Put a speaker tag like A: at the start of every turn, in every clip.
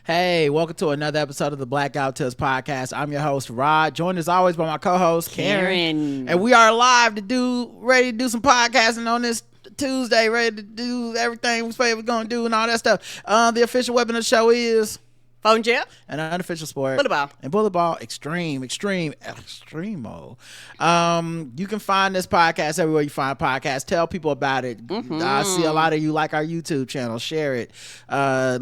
A: Hey, welcome to another episode of the Blackout Tales podcast. I'm your host, Rod, joined as always by my co-host, Karen. And we are live ready to do some podcasting on this Tuesday, ready to do everything we say we're going to do and all that stuff. The official weapon of the show is...
B: phone jail.
A: An unofficial sport.
B: Bullet ball.
A: And bullet ball, extremo. You can find this podcast everywhere you find podcasts. Tell people about it. I see a lot of you like our YouTube channel. Share it.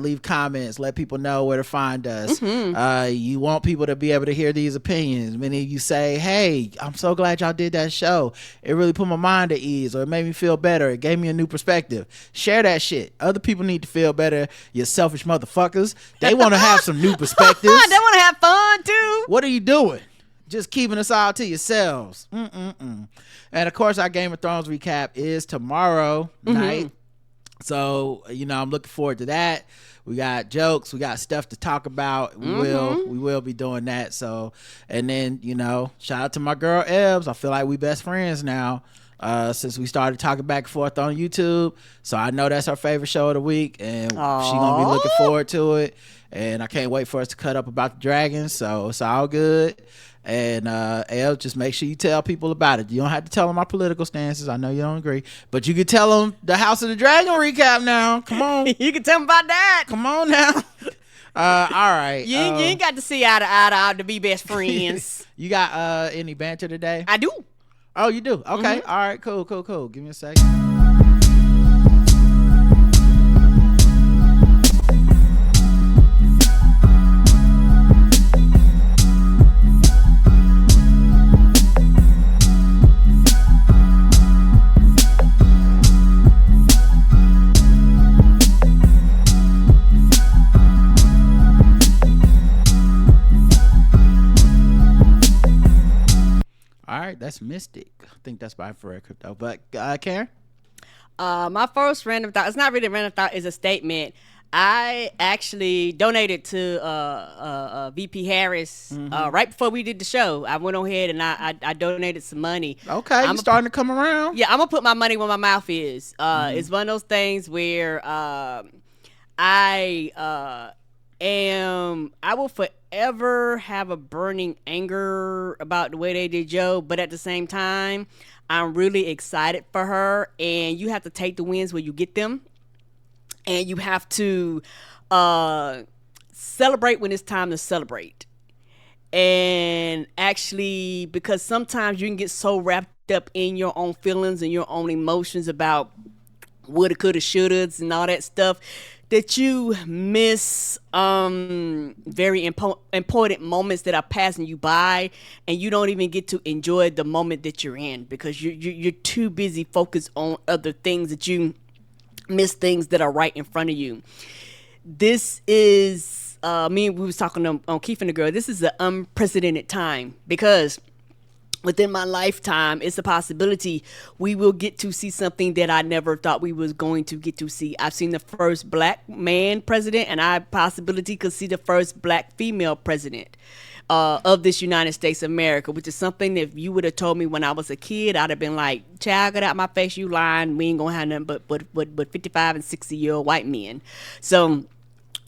A: Leave comments. Let people know where to find us. You want people to be able to hear these opinions. Many of you say, hey, I'm so glad y'all did that show. It really put my mind at ease, or it made me feel better. It gave me a new perspective. Share that shit. Other people need to feel better. You selfish motherfuckers. They want to have some new perspectives.
B: They want to have fun too.
A: What are you doing? Just keeping us all to yourselves. And of course, our Game of Thrones recap is tomorrow night. So, I'm looking forward to that. We got jokes. We got stuff to talk about. We will be doing that. So, and then, shout out to my girl Ebbs. I feel like we best friends now. Since we started talking back and forth on YouTube. So I know that's her favorite show of the week, and she's gonna be looking forward to it. And I can't wait for us to cut up about the dragons. So it's all good. And El, just make sure you tell people about it. You don't have to tell them our political stances. I know you don't agree, but you can tell them the House of the Dragon recap now. Come on.
B: You can tell them about that.
A: Come on now. All right.
B: You ain't got to see eye to eye to be best friends.
A: You got any banter today?
B: I do.
A: Oh, you do? Okay. All right. Cool. Give me a second. All right, that's Mystic. I think that's by Forever Crypto. But Karen?
B: My first random thought, it's not really a random thought, it's a statement. I actually donated to VP Harris right before we did the show. I went on ahead and I donated some money.
A: Okay, you're starting to come around.
B: Yeah, I'm going to put my money where my mouth is. It's one of those things where I will forever have a burning anger about the way they did Joe, but at the same time, I'm really excited for her, and you have to take the wins where you get them, and you have to celebrate when it's time to celebrate. And actually, because sometimes you can get so wrapped up in your own feelings and your own emotions about woulda, coulda, shouldas and all that stuff, that you miss very important moments that are passing you by, and you don't even get to enjoy the moment that you're in because you're too busy focused on other things that you miss things that are right in front of you. This is we was talking on Keith and the Girl. This is an unprecedented time because within my lifetime, it's a possibility we will get to see something that I never thought we was going to get to see. I've seen the first black man president, and I possibility could see the first black female president of this United States of America, which is something that if you would have told me when I was a kid, I'd have been like, child, get out my face, you lying. We ain't gonna have nothing but 55 and 60-year-old white men. So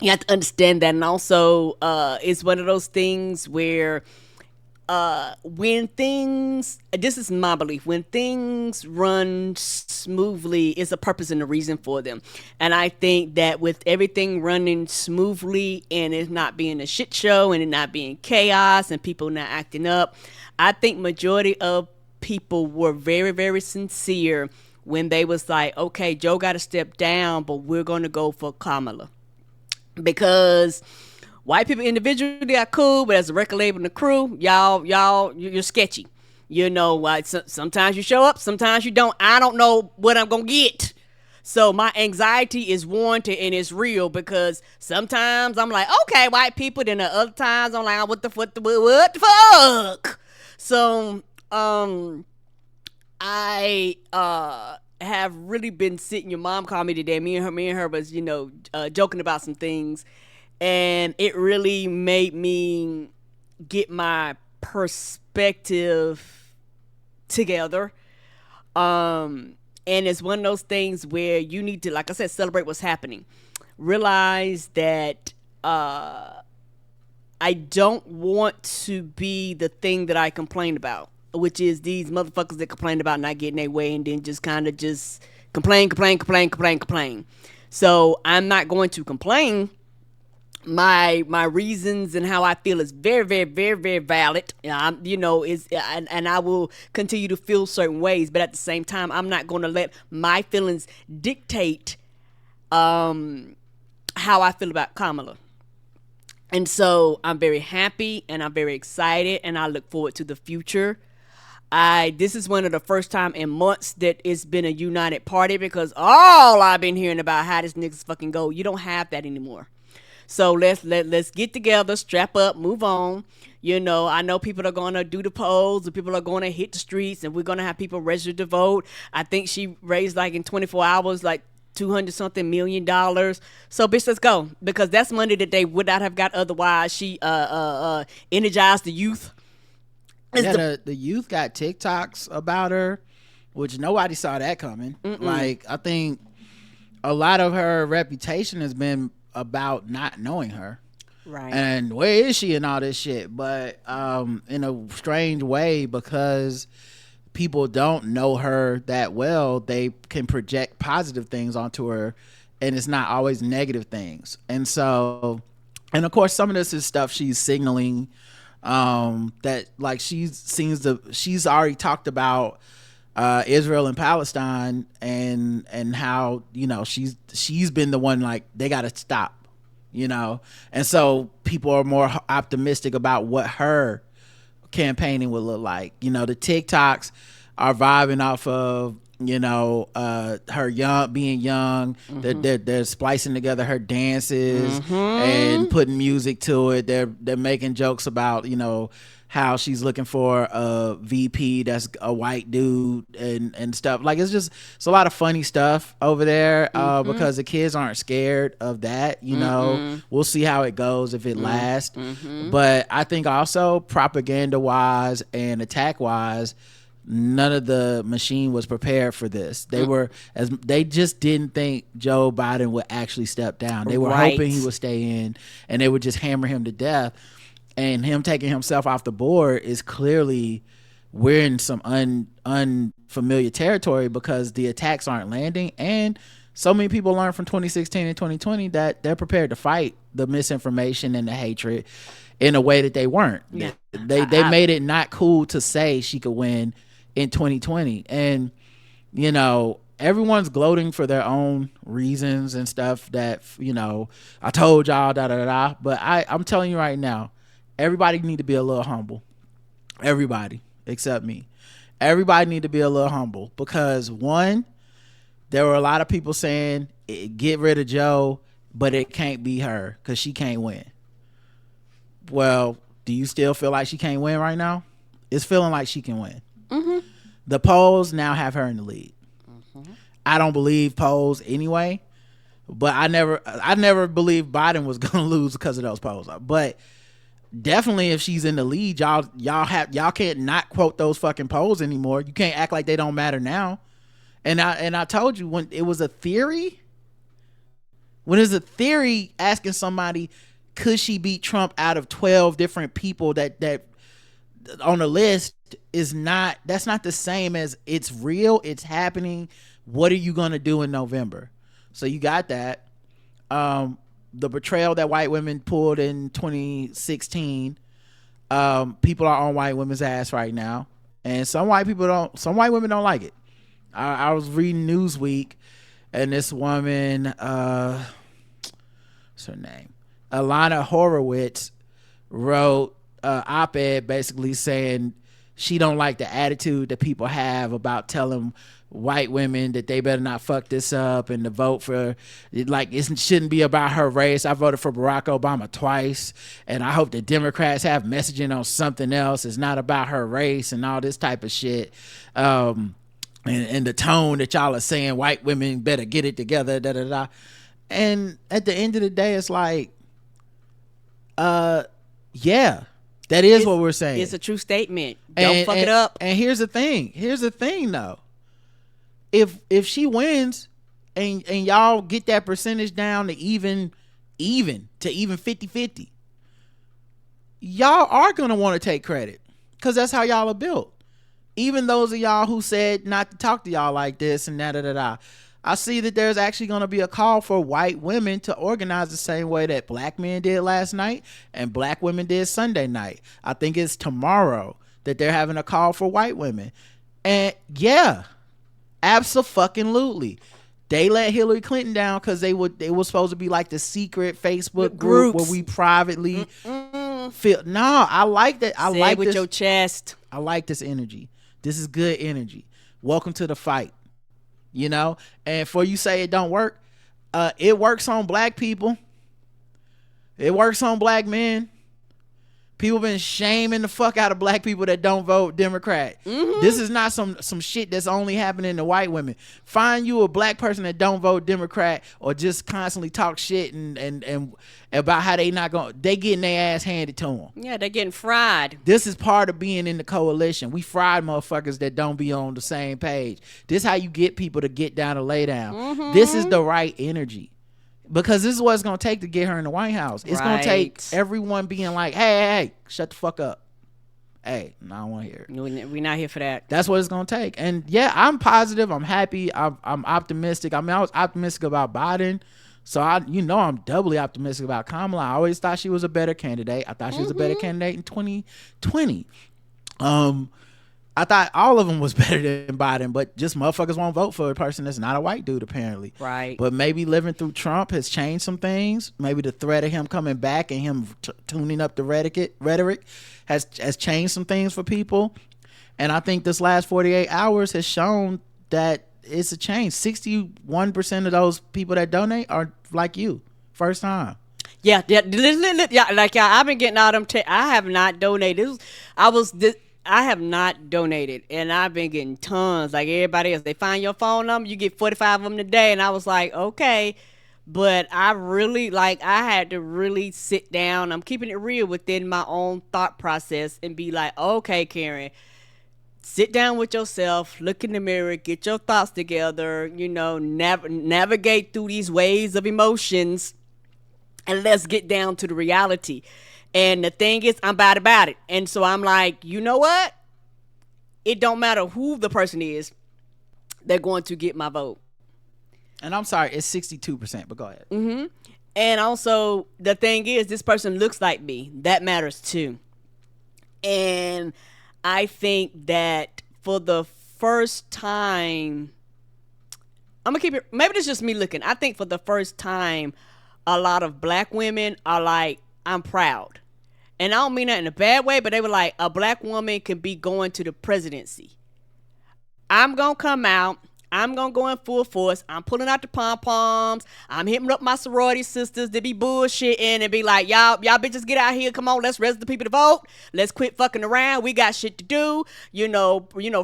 B: you have to understand that. And also, it's one of those things where when things, this is my belief, when things run smoothly, it's a purpose and a reason for them. And I think that with everything running smoothly and it not being a shit show and it not being chaos and people not acting up, I think majority of people were very, very sincere when they was like, okay, Joe got to step down, but we're going to go for Kamala. Because white people individually are cool, but as a record label and the crew, you're sketchy. Sometimes you show up, sometimes you don't. I don't know what I'm going to get. So my anxiety is warranted and it's real because sometimes I'm like, okay, white people. Then the other times I'm like, what the fuck? So I have really been sitting. Your mom called me today. Me and her was, joking about some things. And it really made me get my perspective together. And it's one of those things where you need to, like I said, celebrate what's happening. Realize that I don't want to be the thing that I complain about, which is these motherfuckers that complain about not getting their way and then just kind of just complain. So I'm not going to complain. My reasons and how I feel is very, very, very, very valid. And I will continue to feel certain ways, but at the same time, I'm not going to let my feelings dictate how I feel about Kamala. And so I'm very happy and I'm very excited and I look forward to the future. This is one of the first time in months that it's been a united party, because all I've been hearing about how this niggas fucking go, you don't have that anymore. So let's get together, strap up, move on. I know people are going to do the polls and people are going to hit the streets and we're going to have people registered to vote. I think she raised like in 24 hours, like $200-something million. So bitch, let's go, because that's money that they would not have got otherwise. She energized the youth.
A: The youth got TikToks about her, which nobody saw that coming. Like, I think a lot of her reputation has been about not knowing her,
B: right?
A: And where is she and all this shit. But in a strange way, because people don't know her that well, they can project positive things onto her, and it's not always negative things. And so, and of course, some of this is stuff she's signaling, that like she's already talked about Israel and Palestine, and how she's been the one, like, they gotta stop, and so people are more optimistic about what her campaigning would look like. The TikToks are vibing off of her being young. They're splicing together her dances and putting music to it. They're making jokes about how she's looking for a VP that's a white dude and stuff. Like, it's a lot of funny stuff over there, because the kids aren't scared of that. We'll see how it goes, if it lasts. But I think also propaganda wise and attack wise, none of the machine was prepared for this. They just didn't think Joe Biden would actually step down. They were hoping he would stay in, and they would just hammer him to death. And him taking himself off the board is clearly, we're in some unfamiliar territory, because the attacks aren't landing. And so many people learned from 2016 and 2020 that they're prepared to fight the misinformation and the hatred in a way that they weren't. Yeah. They made it not cool to say she could win in 2020. And, everyone's gloating for their own reasons and stuff that, I told y'all, da-da-da-da. But I'm telling you right now, everybody need to be a little humble. Everybody except me. Everybody need to be a little humble, because one, there were a lot of people saying get rid of Joe, but it can't be her because she can't win. Well, do you still feel like she can't win right now? It's feeling like she can win. The polls now have her in the lead. I don't believe polls anyway, but I never believed Biden was gonna lose because of those polls. But definitely, if she's in the lead, y'all can't not quote those fucking polls anymore. You can't act like they don't matter now. And I told you, when it was a theory asking somebody, could she beat Trump out of 12 different people that on the list, that's not the same as it's real, it's happening. What are you gonna do in November? So you got that. The betrayal that white women pulled in 2016, people are on white women's ass right now, and some white women don't like it. I was reading Newsweek, and this woman, what's her name, Alana Horowitz, wrote an op-ed basically saying she don't like the attitude that people have about telling white women that they better not fuck this up, and to vote for, like, it shouldn't be about her race. I voted for Barack Obama twice, and I hope the Democrats have messaging on something else. It's not about her race and all this type of shit. And the tone that y'all are saying white women better get it together, da da da. And at the end of the day, it's like, yeah, that is what we're saying.
B: It's a true statement. Don't fuck it up.
A: And here's the thing though. If she wins and y'all get that percentage down to even even 50-50, y'all are going to want to take credit because that's how y'all are built. Even those of y'all who said not to talk to y'all like this and da. I see that there's actually going to be a call for white women to organize the same way that black men did last night and black women did Sunday night. I think it's tomorrow that they're having a call for white women. And yeah, abso-fucking-lutely. They let Hillary Clinton down because they were supposed to be like the secret Facebook group where we privately feel. No, I like that. I like
B: with
A: this.
B: Your chest.
A: I like this energy. This is good energy. Welcome to the fight. You know, and for you say it don't work, it works on black people. It works on black men. People been shaming the fuck out of black people that don't vote Democrat. This is not some shit that's only happening to white women. Find you a black person that don't vote Democrat or just constantly talk shit and about how they getting their ass handed to them.
B: Yeah, they're getting fried.
A: This is part of being in the coalition. We fried motherfuckers that don't be on the same page. This how you get people to get down and lay down. This is the right energy. Because this is what it's going to take to get her in the White House. It's going to take everyone being like, hey, shut the fuck up. Hey, no, I don't want to hear it.
B: We're not here for that.
A: That's what it's going to take. And yeah, I'm positive. I'm happy. I'm optimistic. I mean, I was optimistic about Biden. So, I'm doubly optimistic about Kamala. I always thought she was a better candidate. I thought she was a better candidate in 2020. I thought all of them was better than Biden, but just motherfuckers won't vote for a person that's not a white dude, apparently.
B: Right.
A: But maybe living through Trump has changed some things. Maybe the threat of him coming back and him tuning up the rhetoric has changed some things for people. And I think this last 48 hours has shown that it's a change. 61% of those people that donate are like you, first time.
B: Yeah. Like I've been getting all them. I have not donated. I have not donated, and I've been getting tons like everybody else. They find your phone number, you get 45 of them today, and I was like, okay. But I had to really sit down. I'm keeping it real within my own thought process and be like, okay, Karen, sit down with yourself, look in the mirror, get your thoughts together, navigate through these waves of emotions, and let's get down to the reality. And the thing is, I'm bad about it. And so I'm like, you know what? It don't matter who the person is. They're going to get my vote.
A: And I'm sorry, it's 62%, but go ahead.
B: And also, the thing is, this person looks like me. That matters too. And I think that for the first time, I'm going to keep it, maybe it's just me looking. I think for the first time, a lot of black women are like, I'm proud. And I don't mean that in a bad way, but they were like, a black woman can be going to the presidency. I'm going to come out. I'm going to go in full force. I'm pulling out the pom-poms. I'm hitting up my sorority sisters to be bullshitting and be like, y'all bitches get out here. Come on, let's register people to vote. Let's quit fucking around. We got shit to do.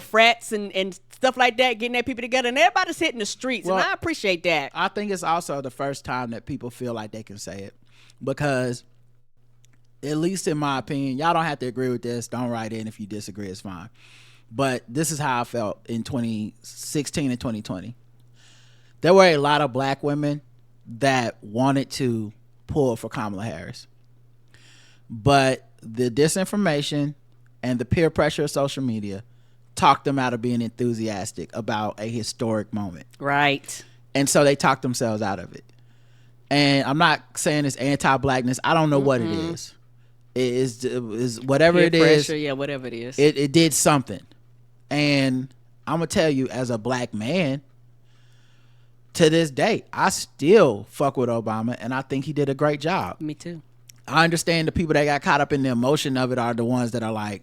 B: Frats and stuff like that, getting their people together. And everybody's hitting the streets, and I appreciate that.
A: I think it's also the first time that people feel like they can say it. Because, at least in my opinion, y'all don't have to agree with this. Don't write in if you disagree. It's fine. But this is how I felt in 2016 and 2020. There were a lot of black women that wanted to pull for Kamala Harris. But the disinformation and the peer pressure of social media talked them out of being enthusiastic about a historic moment.
B: Right.
A: And so they talked themselves out of it. And I'm not saying it's anti-blackness. I don't know what it is. It is whatever
B: peer
A: it is.
B: Pressure, yeah, whatever it is.
A: It did something. And I'm going to tell you, as a black man, to this day, I still fuck with Obama, and I think he did a great job.
B: Me too.
A: I understand the people that got caught up in the emotion of it are the ones that are like,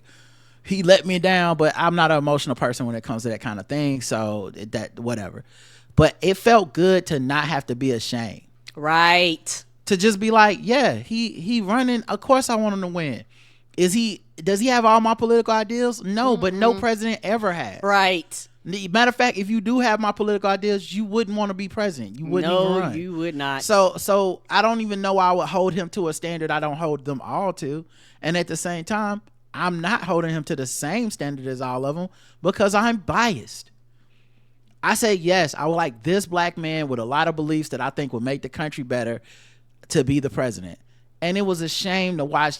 A: he let me down, but I'm not an emotional person when it comes to that kind of thing, so that whatever. But it felt good to not have to be ashamed.
B: Right.
A: To just be like, yeah, he running. Of course I want him to win. Does he have all my political ideals? No, but no president ever has.
B: Right.
A: Matter of fact, if you do have my political ideas, you wouldn't want to be president. You wouldn't even run.
B: No, you would not.
A: So I don't even know why I would hold him to a standard I don't hold them all to. And at the same time, I'm not holding him to the same standard as all of them because I'm biased. I say, yes, I would like this black man with a lot of beliefs that I think would make the country better to be the president. And it was a shame to watch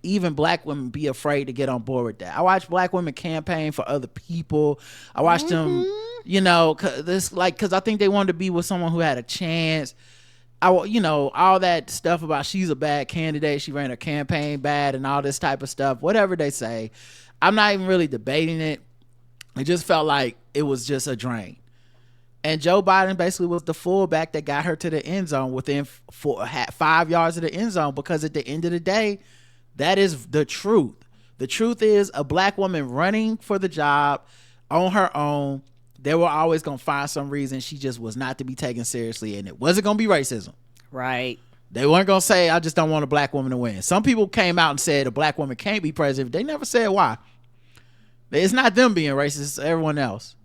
A: even black women be afraid to get on board with that. I watched black women campaign for other people. I watched them, you know, because I think they wanted to be with someone who had a chance. You know, all that stuff about she's a bad candidate, she ran her campaign bad and all this type of stuff, whatever they say. I'm not even really debating it. It just felt like it was just a drain. And Joe Biden basically was the fullback that got her to the end zone within 5 yards of the end zone, because at the end of the day, that is the truth. The truth is, a black woman running for the job on her own, they were always going to find some reason she just was not to be taken seriously, and it wasn't going to be racism.
B: Right.
A: They weren't going to say, I just don't want a black woman to win. Some people came out and said a black woman can't be president. They never said why. It's not them being racist, it's everyone else.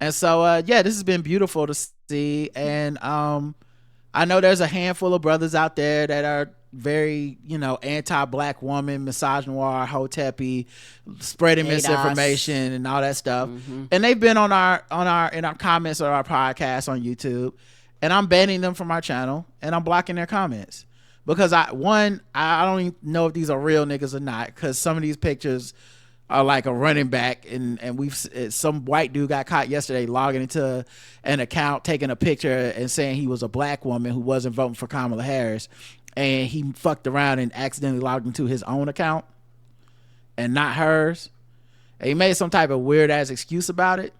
A: And so, yeah, this has been beautiful to see. And I know there's a handful of brothers out there that are very, you know, anti-black woman, misogynoir, hotepi, spreading misinformation and all that stuff. And they've been in our comments or our podcast on YouTube, and I'm banning them from our channel and I'm blocking their comments because I don't even know if these are real niggas or not, because some of these pictures are like a running back, and some white dude got caught yesterday logging into an account, taking a picture and saying he was a black woman who wasn't voting for Kamala Harris, and he fucked around and accidentally logged into his own account and not hers. And he made some type of weird ass excuse about it.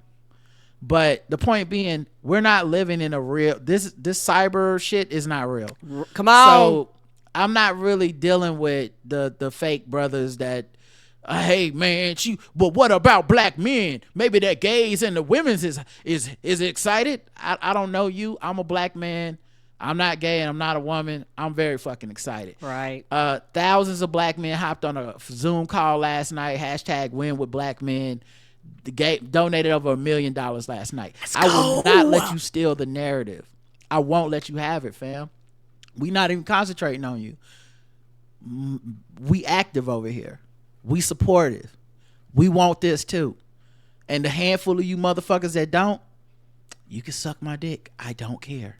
A: But the point being, we're not living in a real, this cyber shit is not real.
B: Come on.
A: So I'm not really dealing with the fake brothers that, hey man, but what about black men? Maybe that gays and the women's is excited. I don't know you. I'm a black man. I'm not gay and I'm not a woman. I'm very fucking excited.
B: Right.
A: Thousands of black men hopped on a Zoom call last night. # win with black men. Donated over $1 million last night. I will not let you steal the narrative. I won't let you have it, fam. We not even concentrating on you. We active over here. We supportive. We want this too. And the handful of you motherfuckers that don't, you can suck my dick. I don't care.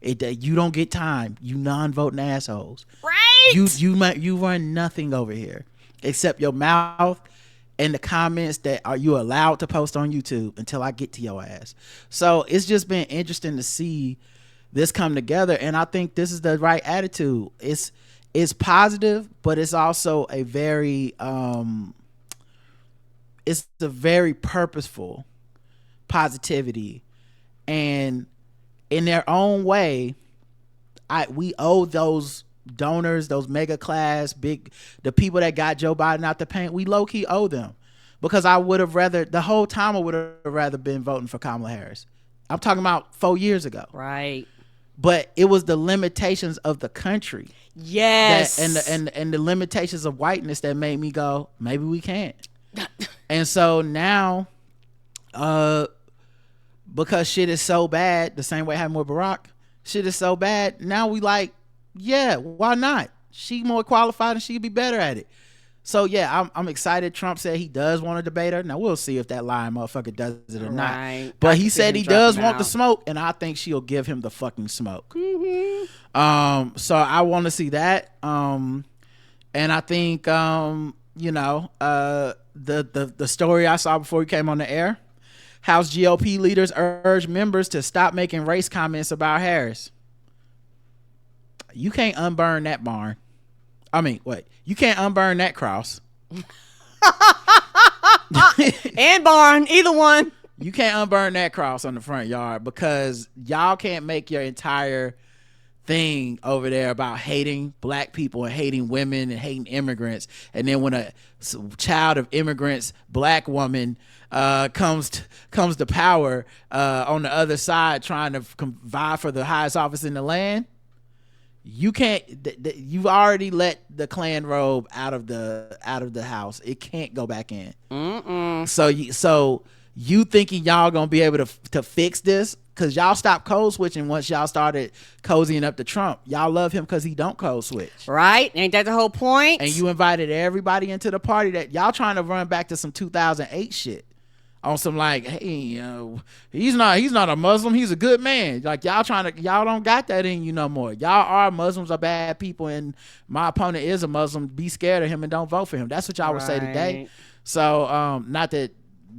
A: You don't get time. You non-voting assholes.
B: Right.
A: You run nothing over here except your mouth and the comments that are you allowed to post on YouTube until I get to your ass. So it's just been interesting to see this come together, and I think this is the right attitude. It's positive, but it's also a very it's a very purposeful positivity, and in their own way, we owe those donors, those mega class the people that got Joe Biden out the paint, we low-key owe them, because I would have rather been voting for Kamala Harris. I'm talking about 4 years ago.
B: Right.
A: But it was the limitations of the country.
B: Yes.
A: And the limitations of whiteness that made me go, maybe we can't. And so now, because shit is so bad, the same way it happened with Barack, shit is so bad, now we like, yeah, why not? She more qualified and she'd be better at it. So yeah, I'm excited. Trump said he does want to debate her. Now we'll see if that lying motherfucker does it or not. But he said he does want the smoke, and I think she'll give him the fucking smoke. So I want to see that. And I think you know, the story I saw before we came on the air, House GOP leaders urge members to stop making race comments about Harris. You can't unburn that barn. I mean, wait, you can't unburn that cross.
B: And barn, either one.
A: You can't unburn that cross on the front yard, because y'all can't make your entire thing over there about hating black people and hating women and hating immigrants, and then when a child of immigrants, black woman, comes to power on the other side trying to vie for the highest office in the land, you can't. You've already let the Klan robe out of the house. It can't go back in. So you thinking y'all gonna be able to fix this? Because y'all stopped code switching once y'all started cozying up to Trump. Y'all love him because he don't code switch.
B: Right? Ain't that the whole point?
A: And you invited everybody into the party that y'all trying to run back to some 2008 shit on some like, hey, he's not a Muslim, he's a good man. Like y'all don't got that in you no more. Y'all are Muslims are bad people, and my opponent is a Muslim. Be scared of him and don't vote for him. That's what y'all would say today. So not that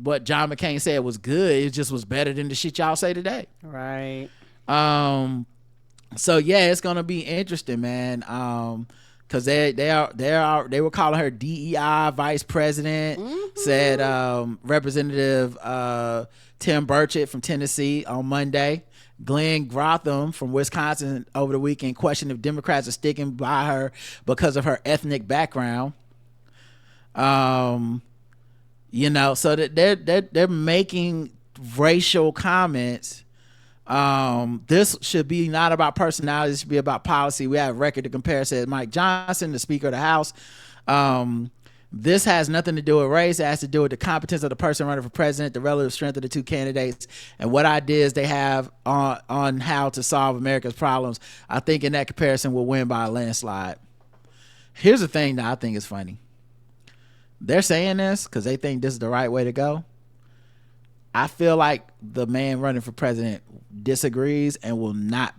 A: what John McCain said was good, it just was better than the shit y'all say today.
B: Right.
A: So yeah, it's gonna be interesting, man. Cause they were calling her DEI vice president. Said Representative Tim Burchett from Tennessee on Monday. Glenn Grotham from Wisconsin over the weekend questioned if Democrats are sticking by her because of her ethnic background. So that they're making racial comments. This should be not about personality. This should be about policy. We have a record to compare, said Mike Johnson, the Speaker of the House. This has nothing to do with race. It has to do with the competence of the person running for president, the relative strength of the two candidates, and what ideas they have on how to solve America's problems. I think in that comparison we'll win by a landslide. Here's the thing that I think is funny. They're saying this because they think this is the right way to go. I feel like the man running for president disagrees and will not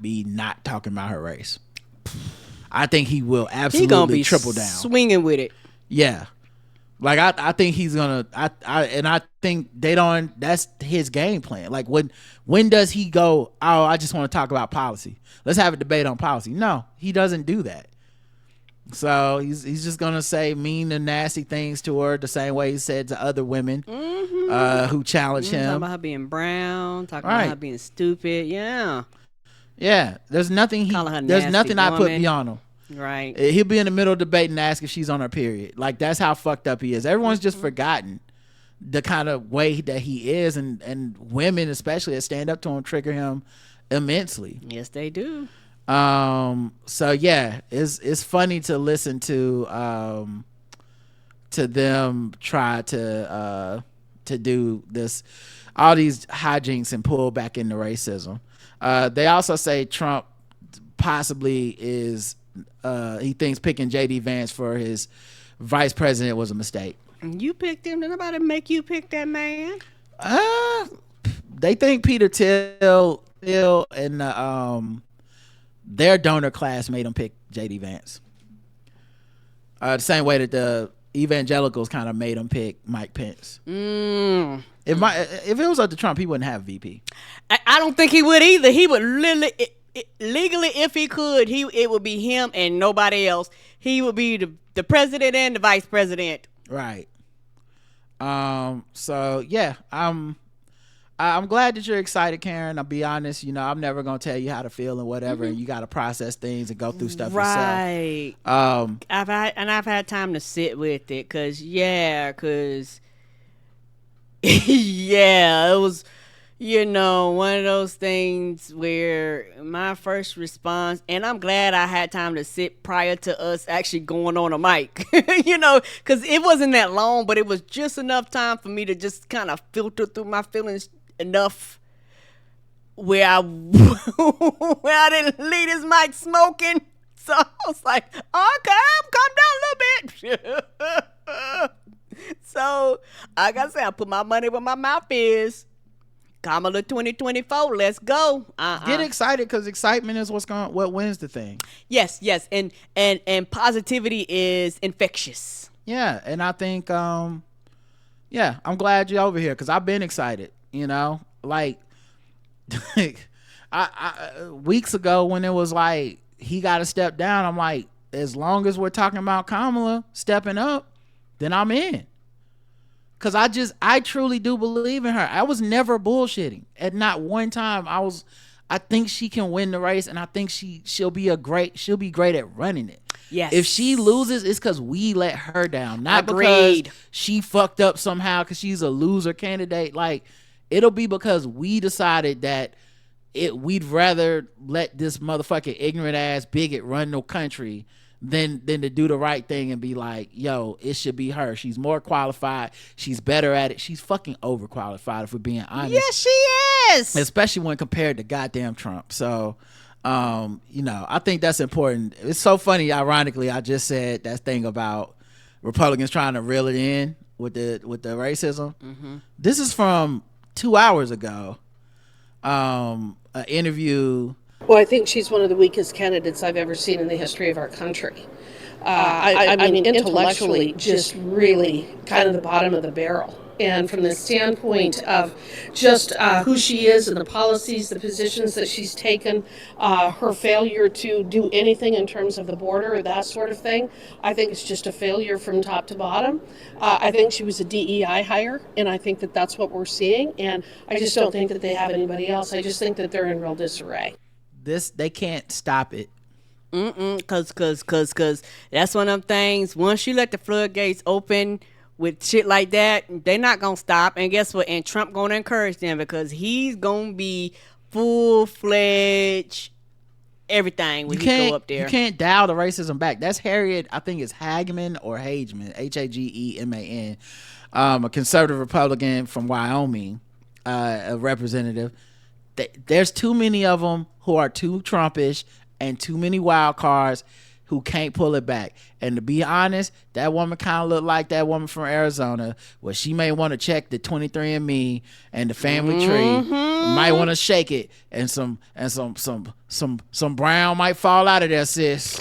A: talking about her race. I think he will absolutely triple down,
B: swinging with it.
A: Yeah, like I think he's gonna. I think they don't. That's his game plan. Like when does he go? Oh, I just want to talk about policy. Let's have a debate on policy. No, he doesn't do that. So he's just gonna say mean and nasty things to her the same way he said to other women who challenged him.
B: Talking about her being brown, talking about her being stupid. Yeah.
A: There's nothing I put beyond him.
B: Right.
A: He'll be in the middle of debate and ask if she's on her period. Like that's how fucked up he is. Everyone's just forgotten the kind of way that he is, and women especially that stand up to him trigger him immensely.
B: Yes, they do.
A: So yeah, it's funny to listen to them try to do this, all these hijinks and pull back into racism. They also say Trump possibly is he thinks picking JD Vance for his vice president was a mistake.
B: You picked him. Did nobody make you pick that man?
A: They think Peter Thiel and their donor class made him pick JD Vance. The same way that the evangelicals kind of made him pick Mike Pence. If it was up to Trump, he wouldn't have VP.
B: I don't think he would either. He would legally, if he could, it would be him and nobody else. He would be the president and the vice president.
A: Right. So yeah, I'm glad that you're excited, Karen. I'll be honest, I'm never gonna tell you how to feel and whatever. And you got to process things and go through stuff yourself.
B: Right. I've had time to sit with it, cause yeah, it was, one of those things where my first response, and I'm glad I had time to sit prior to us actually going on a mic, cause it wasn't that long, but it was just enough time for me to just kind of filter through my feelings enough where I didn't leave this mic smoking. So I was like, okay, calm down a little bit. So like I said, I put my money where my mouth is. Kamala 2024, let's go.
A: Get excited, because excitement is what wins the thing.
B: Yes, and positivity is infectious.
A: Yeah, and I think I'm glad you're over here, because I've been excited. Like I weeks ago when it was like he got to step down, I'm like, as long as we're talking about Kamala stepping up, then I'm in. Cause I truly do believe in her. I was never bullshitting. At not one time I think she can win the race, and I think she'll be great at running it.
B: Yes.
A: If she loses, it's because we let her down, not
B: Agreed.
A: Because she fucked up somehow because she's a loser candidate. Like, it'll be because we decided that we'd rather let this motherfucking ignorant ass bigot run the country than to do the right thing and be like, yo, it should be her. She's more qualified. She's better at it. She's fucking overqualified, if we're being honest.
B: Yes, she is.
A: Especially when compared to goddamn Trump. So, I think that's important. It's so funny, ironically, I just said that thing about Republicans trying to reel it in. with the racism. This is from 2 hours ago. An interview.
C: Well, I think she's one of the weakest candidates I've ever seen in the history of our country. I mean, intellectually, just really kind of the bottom of the barrel. And from the standpoint of just who she is and the policies, the positions that she's taken, her failure to do anything in terms of the border or that sort of thing, I think it's just a failure from top to bottom. I think she was a DEI hire, and I think that that's what we're seeing. And I just don't think that they have anybody else. I just think that they're in real disarray.
A: They can't stop it.
B: Cause that's one of them things. Once you let the floodgates open with shit like that, they're not gonna stop. And guess what? And Trump gonna encourage them because he's gonna be full-fledged everything when he go up there.
A: You can't dial the racism back. That's Harriet, I think it's Hageman or Hageman, Hageman, a conservative Republican from Wyoming, a representative. There's too many of them who are too Trumpish and too many wild cards who can't pull it back. And to be honest, that woman kind of looked like that woman from Arizona, where she may want to check the 23andMe and the family tree, might want to shake it, and some brown might fall out of there, sis.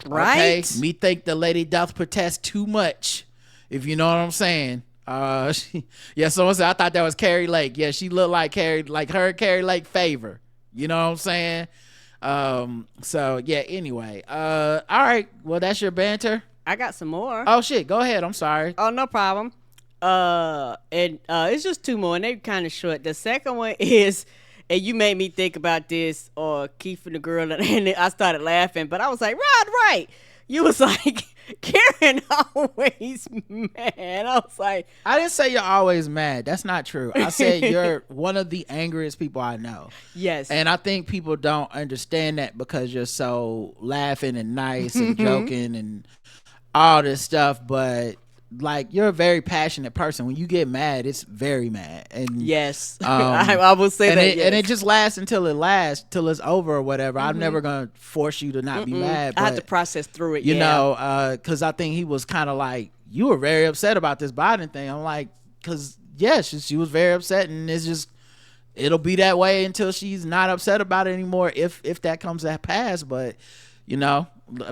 B: Right?
A: Okay? Me think the lady doth protest too much, if you know what I'm saying. Someone said I thought that was Carrie Lake. Yeah, she looked like Carrie Lake favor. You know what I'm saying? So yeah, anyway. All right. Well, that's your banter.
B: I got some more.
A: Oh shit, go ahead. I'm sorry.
B: Oh, no problem. It's just two more and they kind of short. The second one is, and you made me think about this, or Keith and the girl, and I started laughing, but I was like, right. You was like, Karen always mad. I was like,
A: I didn't say you're always mad. That's not true. I said you're one of the angriest people I know.
B: Yes.
A: And I think people don't understand that because you're so laughing and nice and joking and all this stuff. But like, you're a very passionate person. When you get mad, it's very mad. And
B: yes, I will say that.
A: And it just lasts until it's over or whatever. I'm never gonna force you to not be mad. But,
B: I have to process through it.
A: You know, because I think he was kind of like, you were very upset about this Biden thing. I'm like, because she was very upset, and it's just, it'll be that way until she's not upset about it anymore. If that comes to pass, but you know.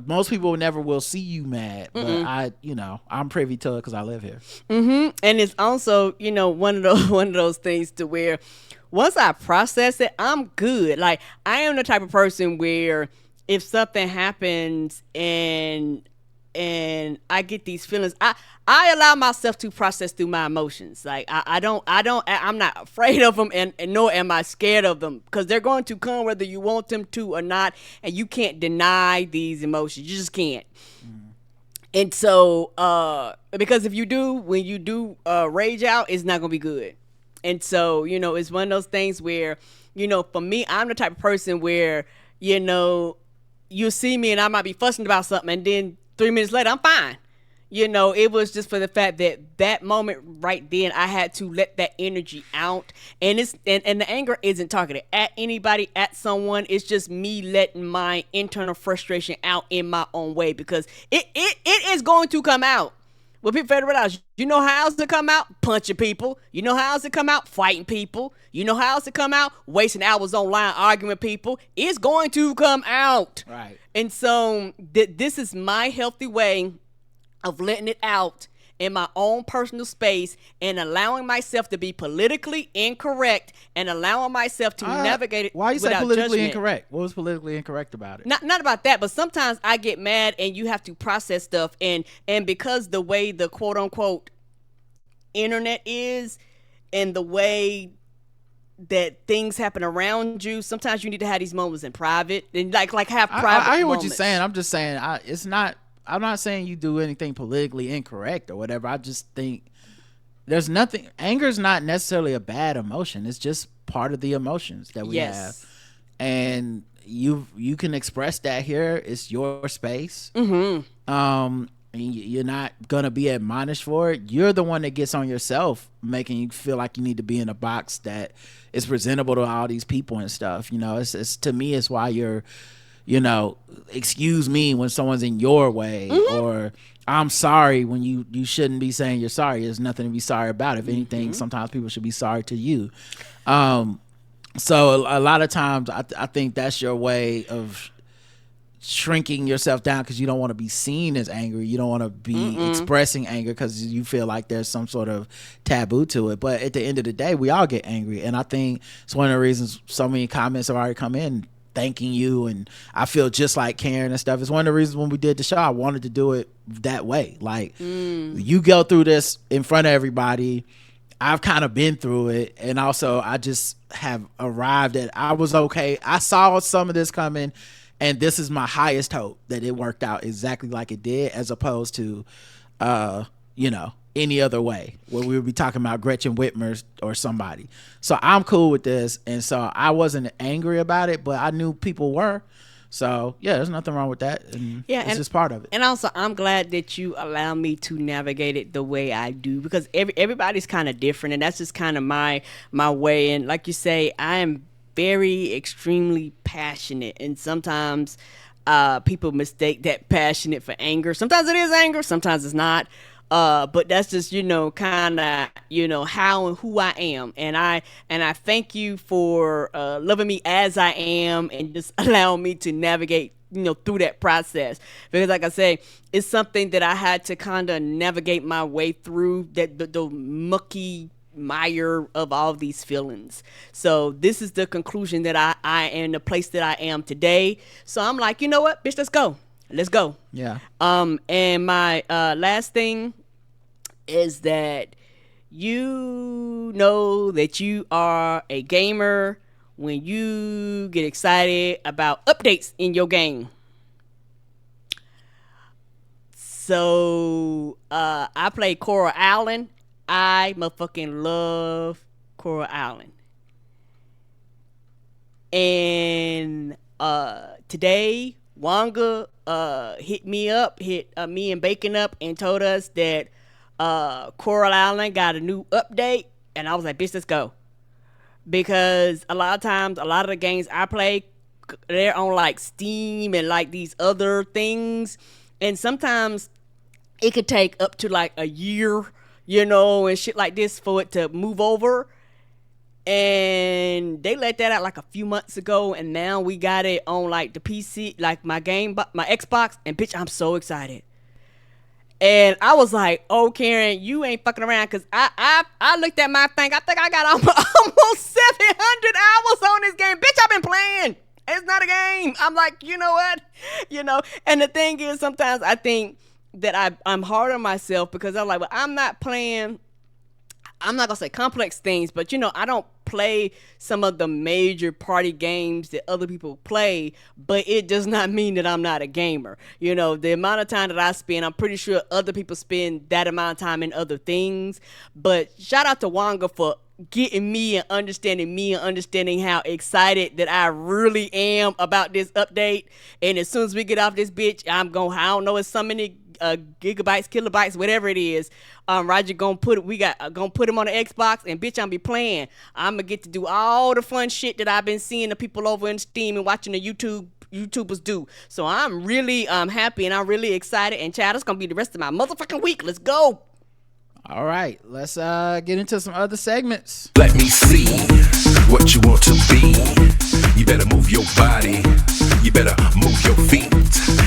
A: Most people never will see you mad, but I'm privy to it because I live here.
B: And it's also, one of those things to where once I process it, I'm good. Like, I am the type of person where if something happens and I get these feelings, I allow myself to process through my emotions. Like, I'm not afraid of them, and nor am I scared of them, because they're going to come whether you want them to or not, and you can't deny these emotions. You just can't. And so, because if you do, when you do rage out, it's not gonna be good. And so, it's one of those things where, for me, I'm the type of person where, you see me and I might be fussing about something, and then 3 minutes later, I'm fine. It was just for the fact that moment right then, I had to let that energy out. And the anger isn't targeted at anybody, at someone. It's just me letting my internal frustration out in my own way, because it is going to come out. Well, people fail to realize, you know how else to come out? Punching people. You know how else to come out? Fighting people. You know how else to come out? Wasting hours online arguing with people. It's going to come out.
A: Right.
B: And so this is my healthy way of letting it out in my own personal space and allowing myself to be politically incorrect and allowing myself to navigate it.
A: Why you say politically
B: judgment.
A: Incorrect? What was politically incorrect about it?
B: Not about that, but sometimes I get mad and you have to process stuff, and because the way the quote unquote internet is and the way that things happen around you, sometimes you need to have these moments in private and like have private
A: I hear
B: moments.
A: what you're saying. I'm just saying I'm not saying you do anything politically incorrect or whatever. I just think there's nothing. Anger is not necessarily a bad emotion. It's just part of the emotions that we have, and you can express that here. It's your space. You're not gonna be admonished for it. You're the one that gets on yourself, making you feel like you need to be in a box that is presentable to all these people and stuff. It's to me, it's why you're excuse me when someone's in your way, or I'm sorry when you shouldn't be saying you're sorry. There's nothing to be sorry about. If anything, sometimes people should be sorry to you. So a lot of times I think that's your way of shrinking yourself down, because you don't want to be seen as angry. You don't want to be expressing anger because you feel like there's some sort of taboo to it. But at the end of the day, we all get angry, and I think it's one of the reasons so many comments have already come in thanking you, and I feel just like Karen and stuff. It's one of the reasons when we did the show, I wanted to do it that way. Like, you go through this in front of everybody. I've kind of been through it, and also I just have arrived at, I was okay. I saw some of this coming, and this is my highest hope that it worked out exactly like it did, as opposed to, any other way where we would be talking about Gretchen Whitmer or somebody. So I'm cool with this, and so I wasn't angry about it, but I knew people were. So yeah, there's nothing wrong with that, and it's just part of it.
B: And also, I'm glad that you allow me to navigate it the way I do, because everybody's kind of different, and that's just kind of my way. And like you say, I am very extremely passionate, and sometimes people mistake that passionate for anger. Sometimes it is anger, sometimes it's not. But that's just, kind of, how and who I am. And I thank you for loving me as I am, and just allowing me to navigate, through that process. Because like I say, it's something that I had to kind of navigate my way through, that the mucky mire of all these feelings. So this is the conclusion that I am, the place that I am today. So I'm like, you know what, bitch, let's go.
A: Yeah.
B: And my last thing is that you know that you are a gamer when you get excited about updates in your game. So I play Coral Island. I motherfucking love Coral Island. And today Wanga hit me and Bacon up and told us that Coral Island got a new update, and I was like, bitch, let's go. Because a lot of times, a lot of the games I play, they're on like Steam and like these other things, and sometimes it could take up to like a year, and shit like this for it to move over. And they let that out like a few months ago, and now we got it on like the PC, like my Xbox, and bitch, I'm so excited. And I was like, oh, Karen, you ain't fucking around, because I looked at my thing. I think I got almost 700 hours on this game. Bitch, I've been playing. It's not a game. I'm like, you know what? And the thing is, sometimes I think that I'm hard on myself, because I'm like, well, I'm not going to say complex things, but, I don't play some of the major party games that other people play, but it does not mean that I'm not a gamer. The amount of time that I spend, I'm pretty sure other people spend that amount of time in other things. But shout out to Wanga for getting me and understanding how excited that I really am about this update. And as soon as we get off this bitch, I don't know, it's so many gigabytes, kilobytes, whatever it is. Roger gonna put him on the Xbox, and bitch, I'm be playing. I'm gonna get to do all the fun shit that I've been seeing the people over in Steam and watching the YouTubers do. So I'm really happy, and I'm really excited. And child, it's gonna be the rest of my motherfucking week. Let's go.
A: All right, let's get into some other segments.
D: Let me see what you want to be. You better move your body. You better move your feet.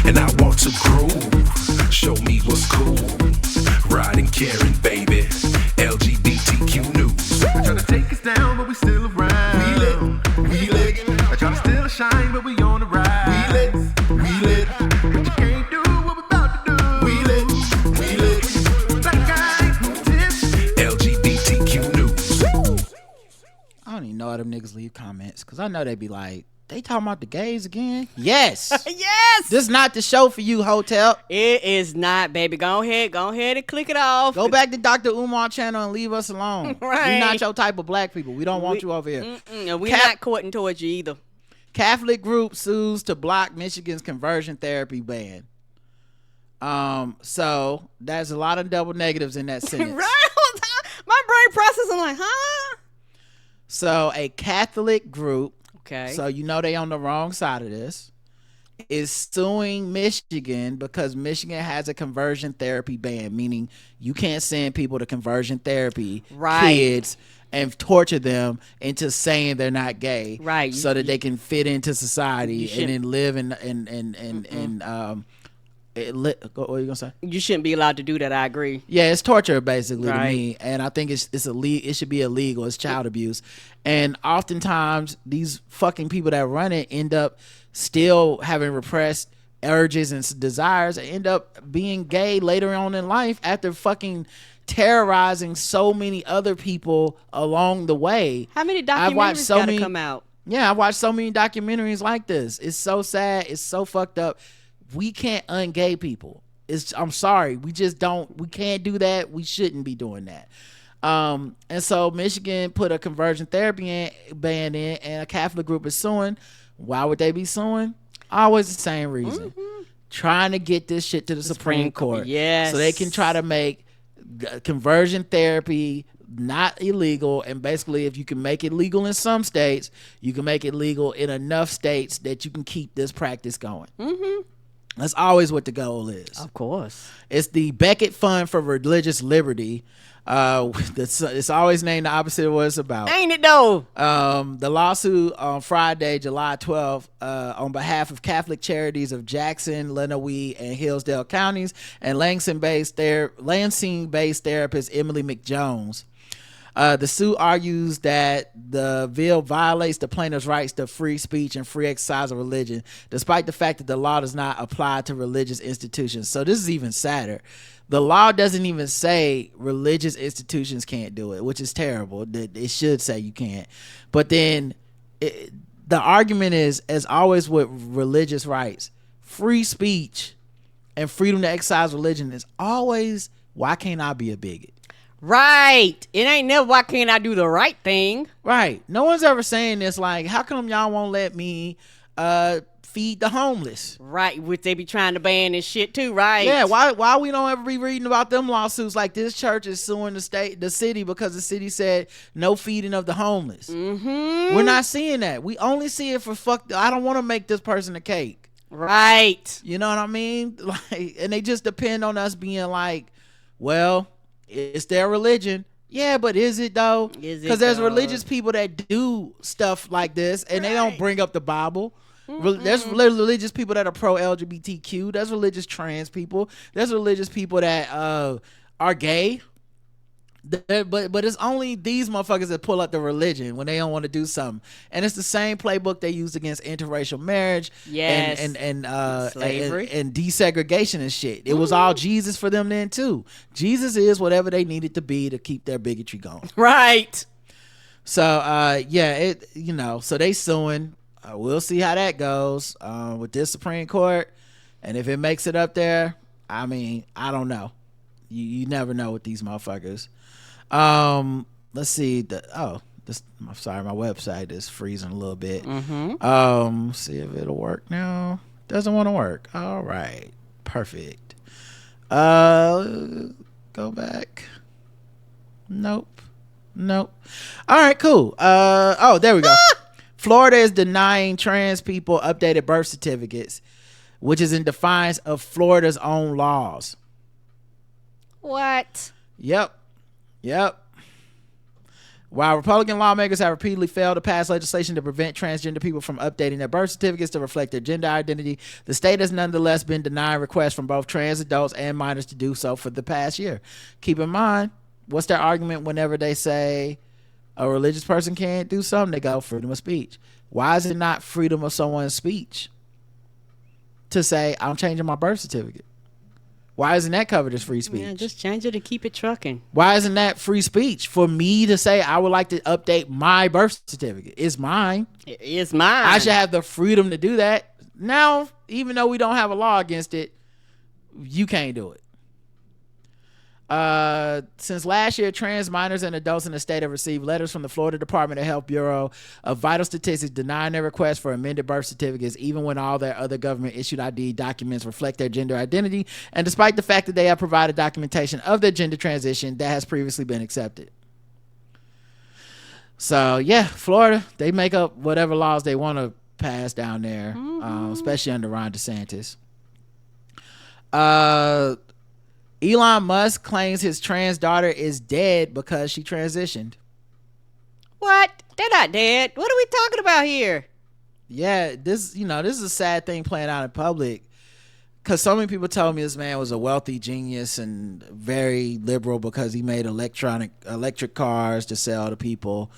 D: And I want to groove. Show me what's cool. Riding Karen, baby. LGBTQ news. They're trying to take us down, but we still around. We lit. They're trying to steal a shine, but we on the ride. We lit. But you can't do what we're about to do. We lit. Black guys, tips. LGBTQ news.
A: I don't even know how them niggas leave comments, because I know they be like, they talking about the gays again? Yes.
B: Yes.
A: This is not the show for you, Hotel.
B: It is not, baby. Go ahead and click it off.
A: Go back to Dr. Umar channel and leave us alone.
B: Right.
A: We're not your type of black people. We don't want you over here.
B: We're not courting towards you either.
A: Catholic group sues to block Michigan's conversion therapy ban. So there's a lot of double negatives in that sentence.
B: Right? My brain processing like, huh?
A: So a Catholic group,
B: okay,
A: so they on the wrong side of this, is suing Michigan because Michigan has a conversion therapy ban, meaning you can't send people to conversion therapy, kids, and torture them into saying they're not gay,
B: right?
A: So that they can fit into society and then live in what are you gonna say?
B: You shouldn't be allowed to do that. I agree.
A: Yeah, it's torture basically to me, and I think it's illegal. It should be illegal. It's child abuse, and oftentimes these fucking people that run it end up still having repressed urges and desires, and end up being gay later on in life after fucking terrorizing so many other people along the way.
B: How many documentaries gotta come out?
A: Yeah, I watched so many documentaries like this. It's so sad. It's so fucked up. We can't ungay people. I'm sorry. We just don't. We can't do that. We shouldn't be doing that. And so Michigan put a conversion therapy ban in, and a Catholic group is suing. Why would they be suing? Always the same reason. Trying to get this shit to the Supreme Court.
B: Yes.
A: So they can try to make conversion therapy not illegal, and basically if you can make it legal in some states, you can make it legal in enough states that you can keep this practice going. That's always what the goal is.
B: Of course.
A: It's the Beckett Fund for Religious Liberty. It's always named the opposite of what it's about.
B: Ain't it though?
A: The lawsuit on Friday, July 12th, on behalf of Catholic charities of Jackson, Lenawee, and Hillsdale counties, and Lansing-based therapist Emily McJones. The suit argues that the bill violates the plaintiff's rights to free speech and free exercise of religion, despite the fact that the law does not apply to religious institutions. So this is even sadder. The law doesn't even say religious institutions can't do it, which is terrible. It should say you can't. But then the argument is, as always with religious rights, free speech and freedom to exercise religion is always, why can't I be a bigot?
B: Right. It ain't never, why can't I do the right thing?
A: Right. No one's ever saying this, like, how come y'all won't let me feed the homeless?
B: Right. Which they be trying to ban and shit too, right?
A: Yeah. Why we don't ever be reading about them lawsuits, like this church is suing the city because the city said no feeding of the homeless. We're not seeing that. We only see it for I don't want to make this person a cake.
B: Right.
A: You know what I mean? Like, and they just depend on us being like, well, it's their religion. Yeah, but is it though? Because there's religious people that do stuff like this and they don't bring up the Bible. There's religious people that are pro LGBTQ. There's religious trans people. There's religious people that are gay. But it's only these motherfuckers that pull up the religion when they don't want to do something, and it's the same playbook they used against interracial marriage, and slavery and desegregation and shit. It was all Jesus for them then too. Jesus is whatever they needed to be to keep their bigotry going.
B: Right.
A: So so they suing. We'll see how that goes with this Supreme Court, and if it makes it up there, I mean, I don't know. You never know with these motherfuckers. Let's see. I'm sorry, my website is freezing a little bit. See if it'll work now. Doesn't want to work. All right, perfect. Go back. Nope. All right, cool. There we go. Florida is denying trans people updated birth certificates, which is in defiance of Florida's own laws.
B: What?
A: Yep. While Republican lawmakers have repeatedly failed to pass legislation to prevent transgender people from updating their birth certificates to reflect their gender identity, the state has nonetheless been denying requests from both trans adults and minors to do so for the past year. Keep in mind, what's their argument whenever they say a religious person can't do something? They go freedom of speech. Why is it not freedom of someone's speech to say, I'm changing my birth certificate? Why isn't that covered as free speech?
B: Yeah, just change it to keep it trucking.
A: Why isn't that free speech for me to say I would like to update my birth certificate? It's mine.
B: It's mine.
A: I should have the freedom to do that. Now, even though we don't have a law against it, you can't do it. Since last year, trans minors and adults in the state have received letters from the Florida Department of Health Bureau of Vital Statistics denying their request for amended birth certificates, even when all their other government issued ID documents reflect their gender identity, and despite the fact that they have provided documentation of their gender transition that has previously been accepted. So yeah, Florida, they make up whatever laws they want to pass down there, especially under Ron DeSantis. Elon Musk claims his trans daughter is dead because she transitioned.
B: What? They're not dead. What are we talking about here?
A: Yeah, this is a sad thing playing out in public, because so many people told me this man was a wealthy genius and very liberal because he made electric cars to sell to people.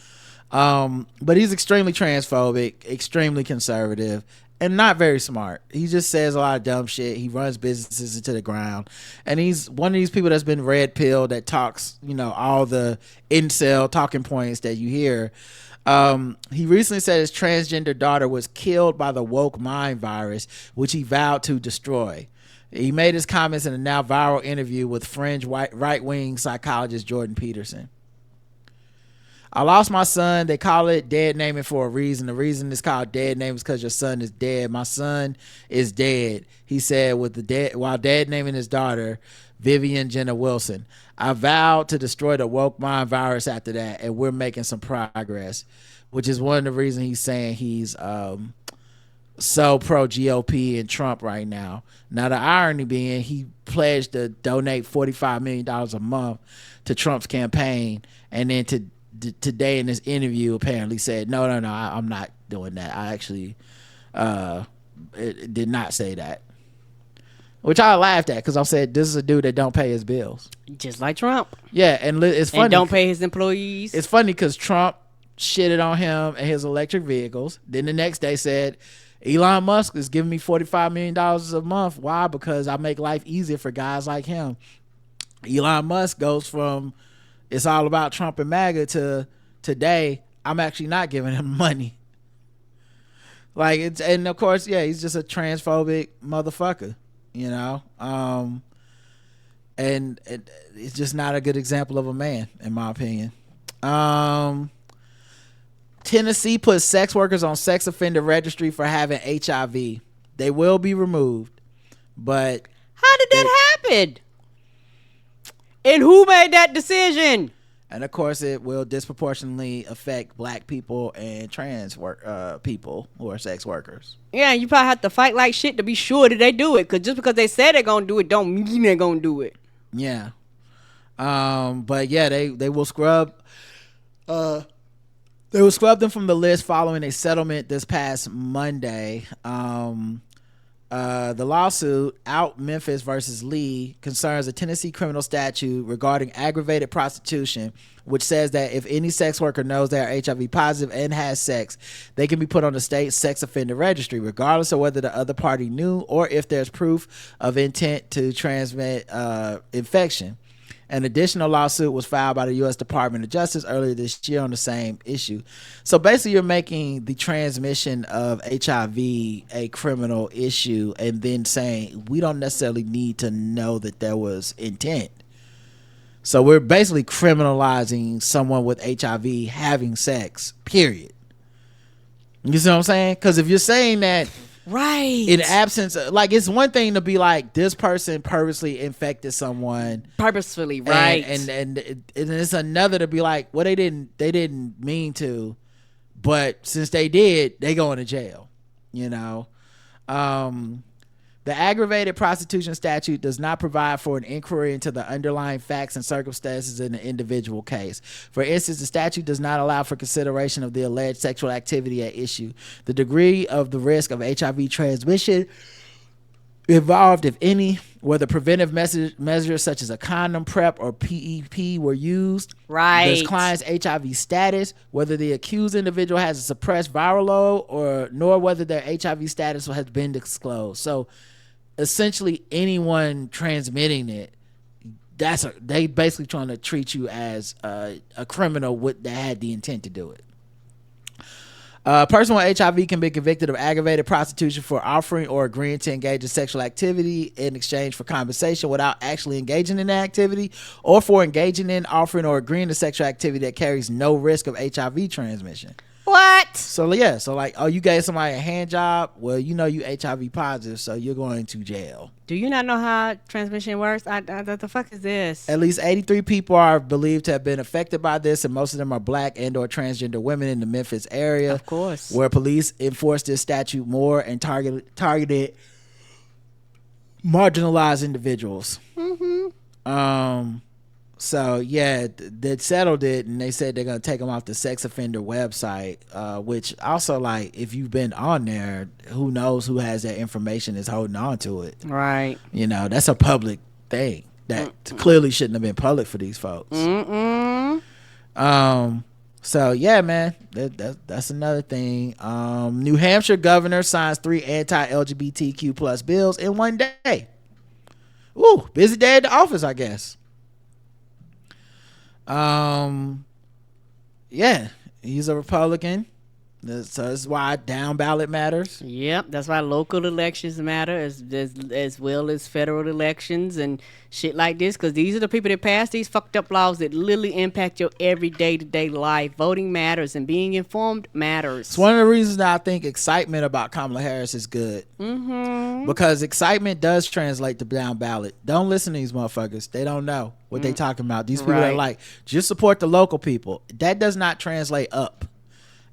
A: But he's extremely transphobic, extremely conservative, and not very smart. He just says a lot of dumb shit. He runs businesses into the ground, and he's one of these people that's been red pilled, that talks, all the incel talking points that you hear. He recently said his transgender daughter was killed by the woke mind virus, which he vowed to destroy. He made his comments in a now viral interview with fringe right-wing psychologist Jordan Peterson. I lost my son. They call it dead naming for a reason. The reason it's called dead naming is because your son is dead. My son is dead, he said while dead naming his daughter, Vivian Jenna Wilson. I vowed to destroy the woke mind virus after that, and we're making some progress, which is one of the reasons he's saying he's so pro GOP and Trump right now. Now, the irony being, he pledged to donate $45 million a month to Trump's campaign, and then today in this interview apparently said, no, I'm not doing that. I actually did not say that. Which I laughed at, because I said, this is a dude that don't pay his bills.
B: Just like Trump.
A: Yeah, and it's funny.
B: And don't pay his employees.
A: It's funny because Trump shitted on him and his electric vehicles. Then the next day said, Elon Musk is giving me $45 million a month. Why? Because I make life easier for guys like him. Elon Musk goes from, it's all about Trump and MAGA, to today, I'm actually not giving him money. And of course, yeah, he's just a transphobic motherfucker. And it's just not a good example of a man, in my opinion. Tennessee puts sex workers on sex offender registry for having HIV. They will be removed, but
B: how did that happen? And who made that decision?
A: And of course, it will disproportionately affect black people and trans people who are sex workers.
B: Yeah, you probably have to fight like shit to be sure that they do it. Because just because they say they're going to do it, don't mean they're going to do it.
A: Yeah. But yeah, they will scrub. They will scrub them from the list following a settlement this past Monday. The lawsuit, Out Memphis versus Lee, concerns a Tennessee criminal statute regarding aggravated prostitution, which says that if any sex worker knows they are HIV positive and has sex, they can be put on the state sex offender registry, regardless of whether the other party knew or if there's proof of intent to transmit infection. An additional lawsuit was filed by the U.S. Department of Justice earlier this year on the same issue. So basically, you're making the transmission of HIV a criminal issue, and then saying we don't necessarily need to know that there was intent. So we're basically criminalizing someone with HIV having sex, period. You see what I'm saying? Because if you're saying that,
B: right,
A: in absence of, it's one thing to be like, this person purposely infected someone
B: purposefully, right,
A: and it's another to be like, well, they didn't mean to, but since they did, they going to jail. The aggravated prostitution statute does not provide for an inquiry into the underlying facts and circumstances in the individual case. For instance, the statute does not allow for consideration of the alleged sexual activity at issue, the degree of the risk of HIV transmission involved, if any, whether preventive measures such as a condom, PrEP, or PEP were used,
B: right,
A: the client's HIV status, whether the accused individual has a suppressed viral load, nor whether their HIV status has been disclosed. So essentially, anyone transmitting it, they basically trying to treat you as a criminal that had the intent to do it. A person with HIV can be convicted of aggravated prostitution for offering or agreeing to engage in sexual activity in exchange for compensation without actually engaging in the activity, or for engaging in, offering, or agreeing to sexual activity that carries no risk of HIV transmission.
B: Well, What?
A: So yeah, so like, oh, you gave somebody a hand job. Well, you know you HIV positive, so you're going to jail.
B: Do you not know how transmission works? What the fuck is this?
A: At least 83 people are believed to have been affected by this, and most of them are black and or transgender women in the Memphis area.
B: Of course.
A: Where police enforced this statute more and targeted marginalized individuals. So yeah, they settled it, and they said they're gonna take them off the sex offender website, which also, like, if you've been on there, who knows who has that information is holding on to it.
B: Right.
A: You know, that's a public thing that clearly shouldn't have been public for these folks. So yeah, man, that's another thing. New Hampshire governor signs 3 anti-LGBTQ plus bills in one day. Ooh, busy day at the office, I guess. Yeah, he's a Republican, so that's why down ballot matters.
B: Yep, that's why local elections matter as well as federal elections and shit like this, because these are the people that pass these fucked up laws that literally impact your everyday to day life. Voting matters, and being informed matters.
A: It's one of the reasons that I think excitement about Kamala Harris is good, because excitement does translate to down ballot. Don't listen to these motherfuckers; they don't know what they talking about. These people are like, just support the local people. That does not translate up.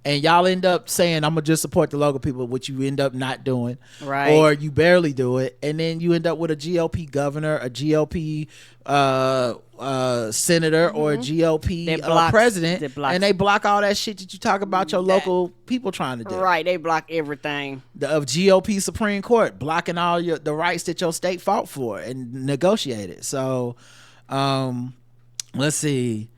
A: And y'all end up saying, I'm gonna just support the local people, which you end up not doing,
B: right?
A: Or you barely do it, and then you end up with a GOP governor, a GOP senator, or a GOP president, and they block all that shit that you talk about your local people trying to do.
B: Right, they block everything.
A: Of GOP Supreme Court blocking all the rights that your state fought for and negotiated. So, let's see.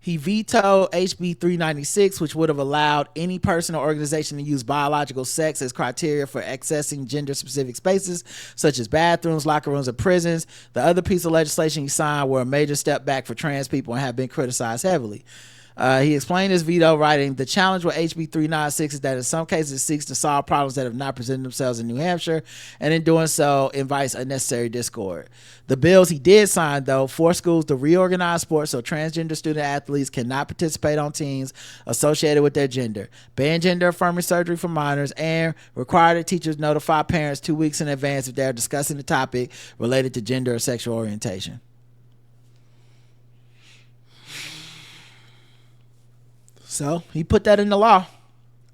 A: He vetoed HB 396, which would have allowed any person or organization to use biological sex as criteria for accessing gender-specific spaces, such as bathrooms, locker rooms, and prisons. The other piece of legislation he signed were a major step back for trans people and have been criticized heavily. He explained his veto, writing, "The challenge with HB 396 is that in some cases it seeks to solve problems that have not presented themselves in New Hampshire, and in doing so invites unnecessary discord." The bills he did sign, though, force schools to reorganize sports so transgender student athletes cannot participate on teams associated with their gender, ban gender affirming surgery for minors, and require that teachers notify parents 2 weeks in advance if they are discussing the topic related to gender or sexual orientation. So he put that in the law.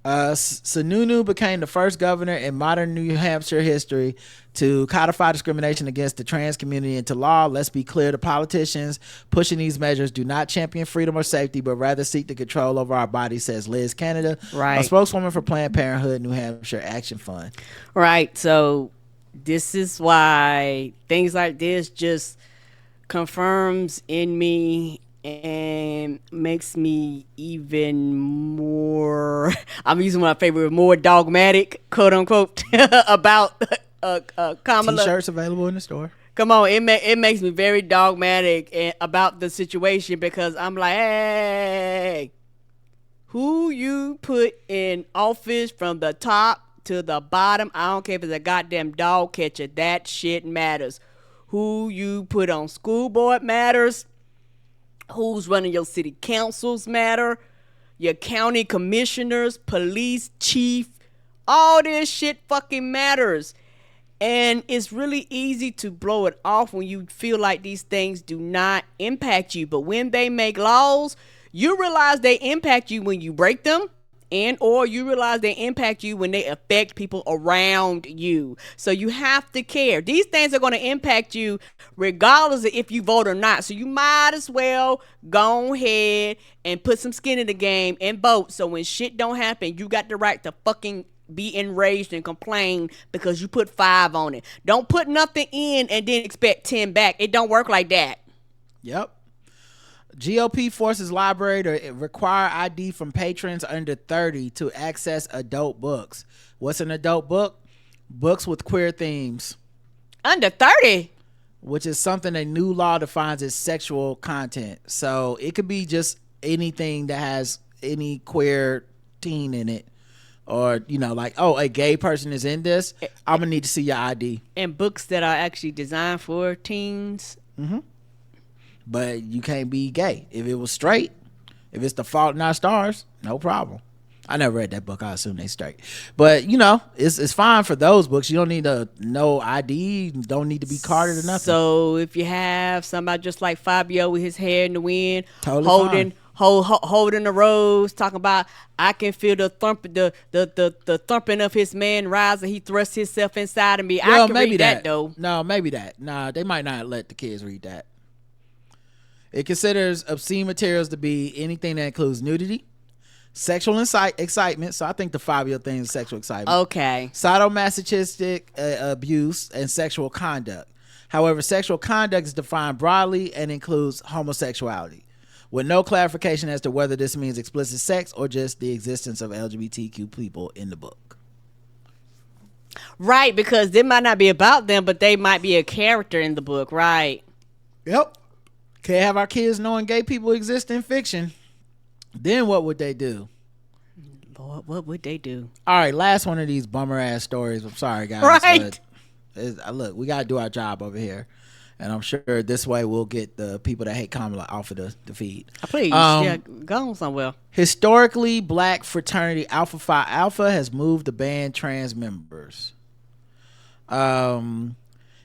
A: Sununu became the first governor in modern New Hampshire history to codify discrimination against the trans community into law. Let's be clear, the politicians pushing these measures do not champion freedom or safety, but rather seek the control over our bodies, says Liz Canada, a spokeswoman for Planned Parenthood New Hampshire Action Fund.
B: Right. So this is why things like this just confirms in me and makes me even more, I'm using my favorite, more dogmatic, quote unquote, about Kamala.
A: T-shirts available in the store.
B: Come on, it makes me very dogmatic about the situation, because I'm like, hey, who you put in office from the top to the bottom, I don't care if it's a goddamn dog catcher, that shit matters. Who you put on school board matters. Who's running your city councils matter. Your county commissioners, police chief, all this shit fucking matters. And it's really easy to blow it off when you feel like these things do not impact you. But when they make laws, you realize they impact you when you break them, and or you realize they impact you when they affect people around you. So you have to care. These things are going to impact you regardless of if you vote or not. So you might as well go ahead and put some skin in the game and vote. So when shit don't happen, you got the right to fucking be enraged and complain because you put 5 on it. Don't put nothing in and then expect 10 back. It don't work like that.
A: Yep. GOP forces library to require ID from patrons under 30 to access adult books. What's an adult book? Books with queer themes.
B: Under 30?
A: Which is something a new law defines as sexual content. So it could be just anything that has any queer teen in it. Or, you know, like, oh, a gay person is in this, I'm going to need to see your ID.
B: And books that are actually designed for teens.
A: Mm-hmm. But you can't be gay. If it was straight, if it's The Fault in Our Stars, no problem. I never read that book. I assume they straight, but you know, it's fine for those books. You don't need no ID. You don't need to be carded or nothing.
B: So if you have somebody just like Fabio with his hair in the wind,
A: Totally
B: holding the rose, talking about I can feel the thumping of his man rise, and he thrusts himself inside of me.
A: Well,
B: I can
A: maybe
B: read that though.
A: No, maybe that. Nah, they might not let the kids read that. It considers obscene materials to be anything that includes nudity, sexual excitement. So I think the Fabio thing is sexual excitement.
B: Okay.
A: Sadomasochistic abuse and sexual conduct. However, sexual conduct is defined broadly and includes homosexuality, with no clarification as to whether this means explicit sex or just the existence of LGBTQ people in the book.
B: Right, because it might not be about them, but they might be a character in the book, right?
A: Yep. Can't have our kids knowing gay people exist in fiction. Then what would they do?
B: Lord, what would they do?
A: All right, last one of these bummer ass stories. I'm sorry, guys.
B: Right.
A: Look, we got to do our job over here. And I'm sure this way we'll get the people that hate Kamala off of the feed.
B: Please, yeah, go on somewhere.
A: Historically black fraternity Phi Alpha has moved to ban trans members.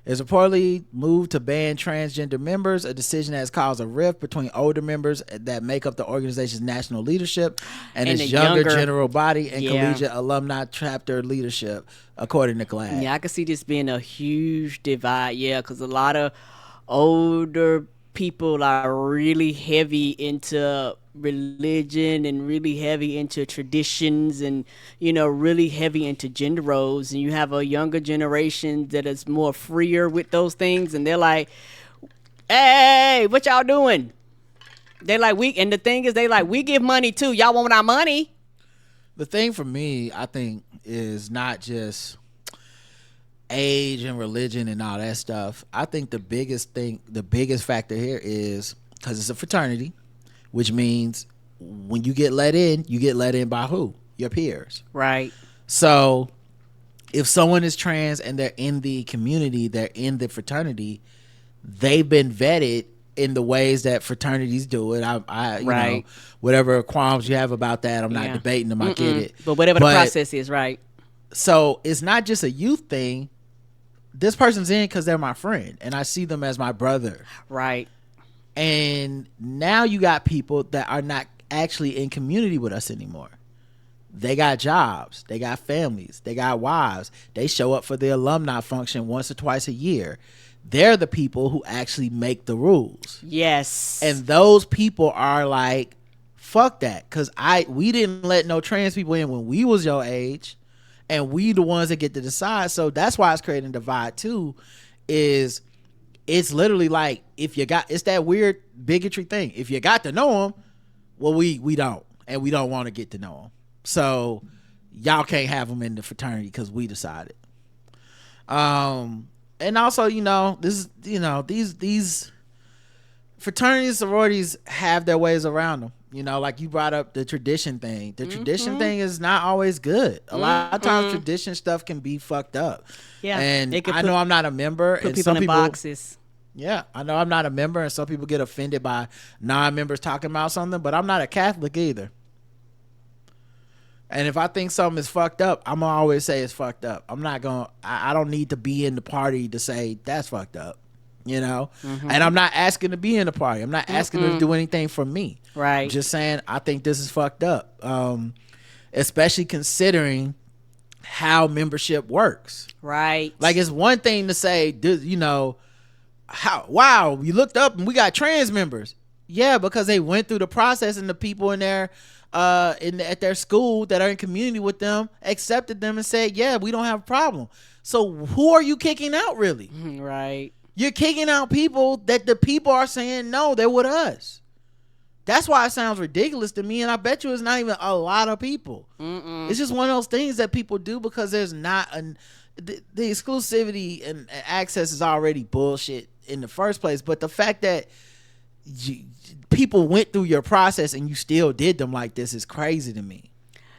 A: Is reportedly moved to ban transgender members, a decision that has caused a rift between older members that make up the organization's national leadership and its younger general body and collegiate alumni chapter leadership, according to GLAAD.
B: Yeah, I can see this being a huge divide, because a lot of older people are really heavy into religion and really heavy into traditions and, you know, really heavy into gender roles, and you have a younger generation that is more freer with those things, and they're like, hey, what y'all doing? They like, and the thing is, they like, we give money too, y'all want our money?
A: The thing for me, I think, is not just age and religion and all that stuff. I think the biggest factor here is because it's a fraternity, which means when you get let in by who? Your peers.
B: Right.
A: So if someone is trans and they're in the community, they're in the fraternity, they've been vetted in the ways that fraternities do it. You know, whatever qualms you have about that, I'm not debating them. I get it.
B: But whatever the process is, right.
A: So it's not just a youth thing. This person's in because they're my friend and I see them as my brother.
B: Right.
A: And now you got people that are not actually in community with us anymore. They got jobs, they got families, they got wives. They show up for the alumni function once or twice a year. They're the people who actually make the rules.
B: Yes.
A: And those people are like, fuck that. Because we didn't let no trans people in when we was your age. And we the ones that get to decide. So that's why it's creating a divide too. Is it's literally like, if you got, it's that weird bigotry thing. If you got to know them, well, we don't. And we don't want to get to know them. So y'all can't have them in the fraternity because we decided. And also, you know, this is, you know, these fraternities, sororities have their ways around them. You know, like you brought up the tradition thing. The tradition thing is not always good. A lot of times tradition stuff can be fucked up.
B: Yeah.
A: And I know I'm not a member.
B: Put
A: and
B: people
A: some
B: in
A: people,
B: boxes.
A: Yeah, I know I'm not a member, and some people get offended by non-members talking about something, but I'm not a Catholic either. And if I think something is fucked up, I'm gonna always say it's fucked up. I'm not gonna, I don't need to be in the party to say that's fucked up, you know? And I'm not asking to be in the party. I'm not asking to do anything for me.
B: Right.
A: I'm just saying, I think this is fucked up. Especially considering how membership works.
B: Right.
A: Like, it's one thing to say, you know, wow, we looked up and we got trans members. Yeah, because they went through the process and the people in there at their school that are in community with them accepted them and said, yeah, we don't have a problem. So who are you kicking out, really?
B: Right.
A: You're kicking out people that the people are saying no, they're with us. That's why it sounds ridiculous to me, and I bet you it's not even a lot of people. It's just one of those things that people do because there's not the exclusivity and access is already bullshit in the first place. But the fact that people went through your process and you still did them like this is crazy to me.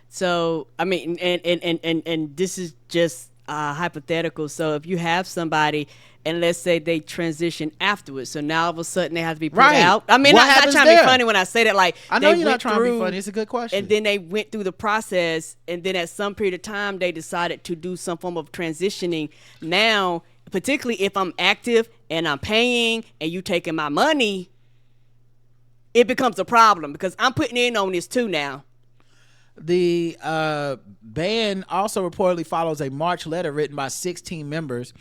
B: So I mean, and this is just hypothetical. So if you have somebody and let's say they transition afterwards, so now all of a sudden they have to be put out. I mean,
A: What
B: not
A: happens
B: trying to be
A: there?
B: funny when I say that. Like,
A: I know
B: they
A: you're not
B: went
A: trying to be
B: through,
A: funny. It's a good question.
B: and then they went through the process, and then at some period of time they decided to do some form of transitioning. Now, particularly if I'm active and I'm paying and you taking my money, it becomes a problem because I'm putting in on this too now.
A: The ban also reportedly follows a March letter written by 16 members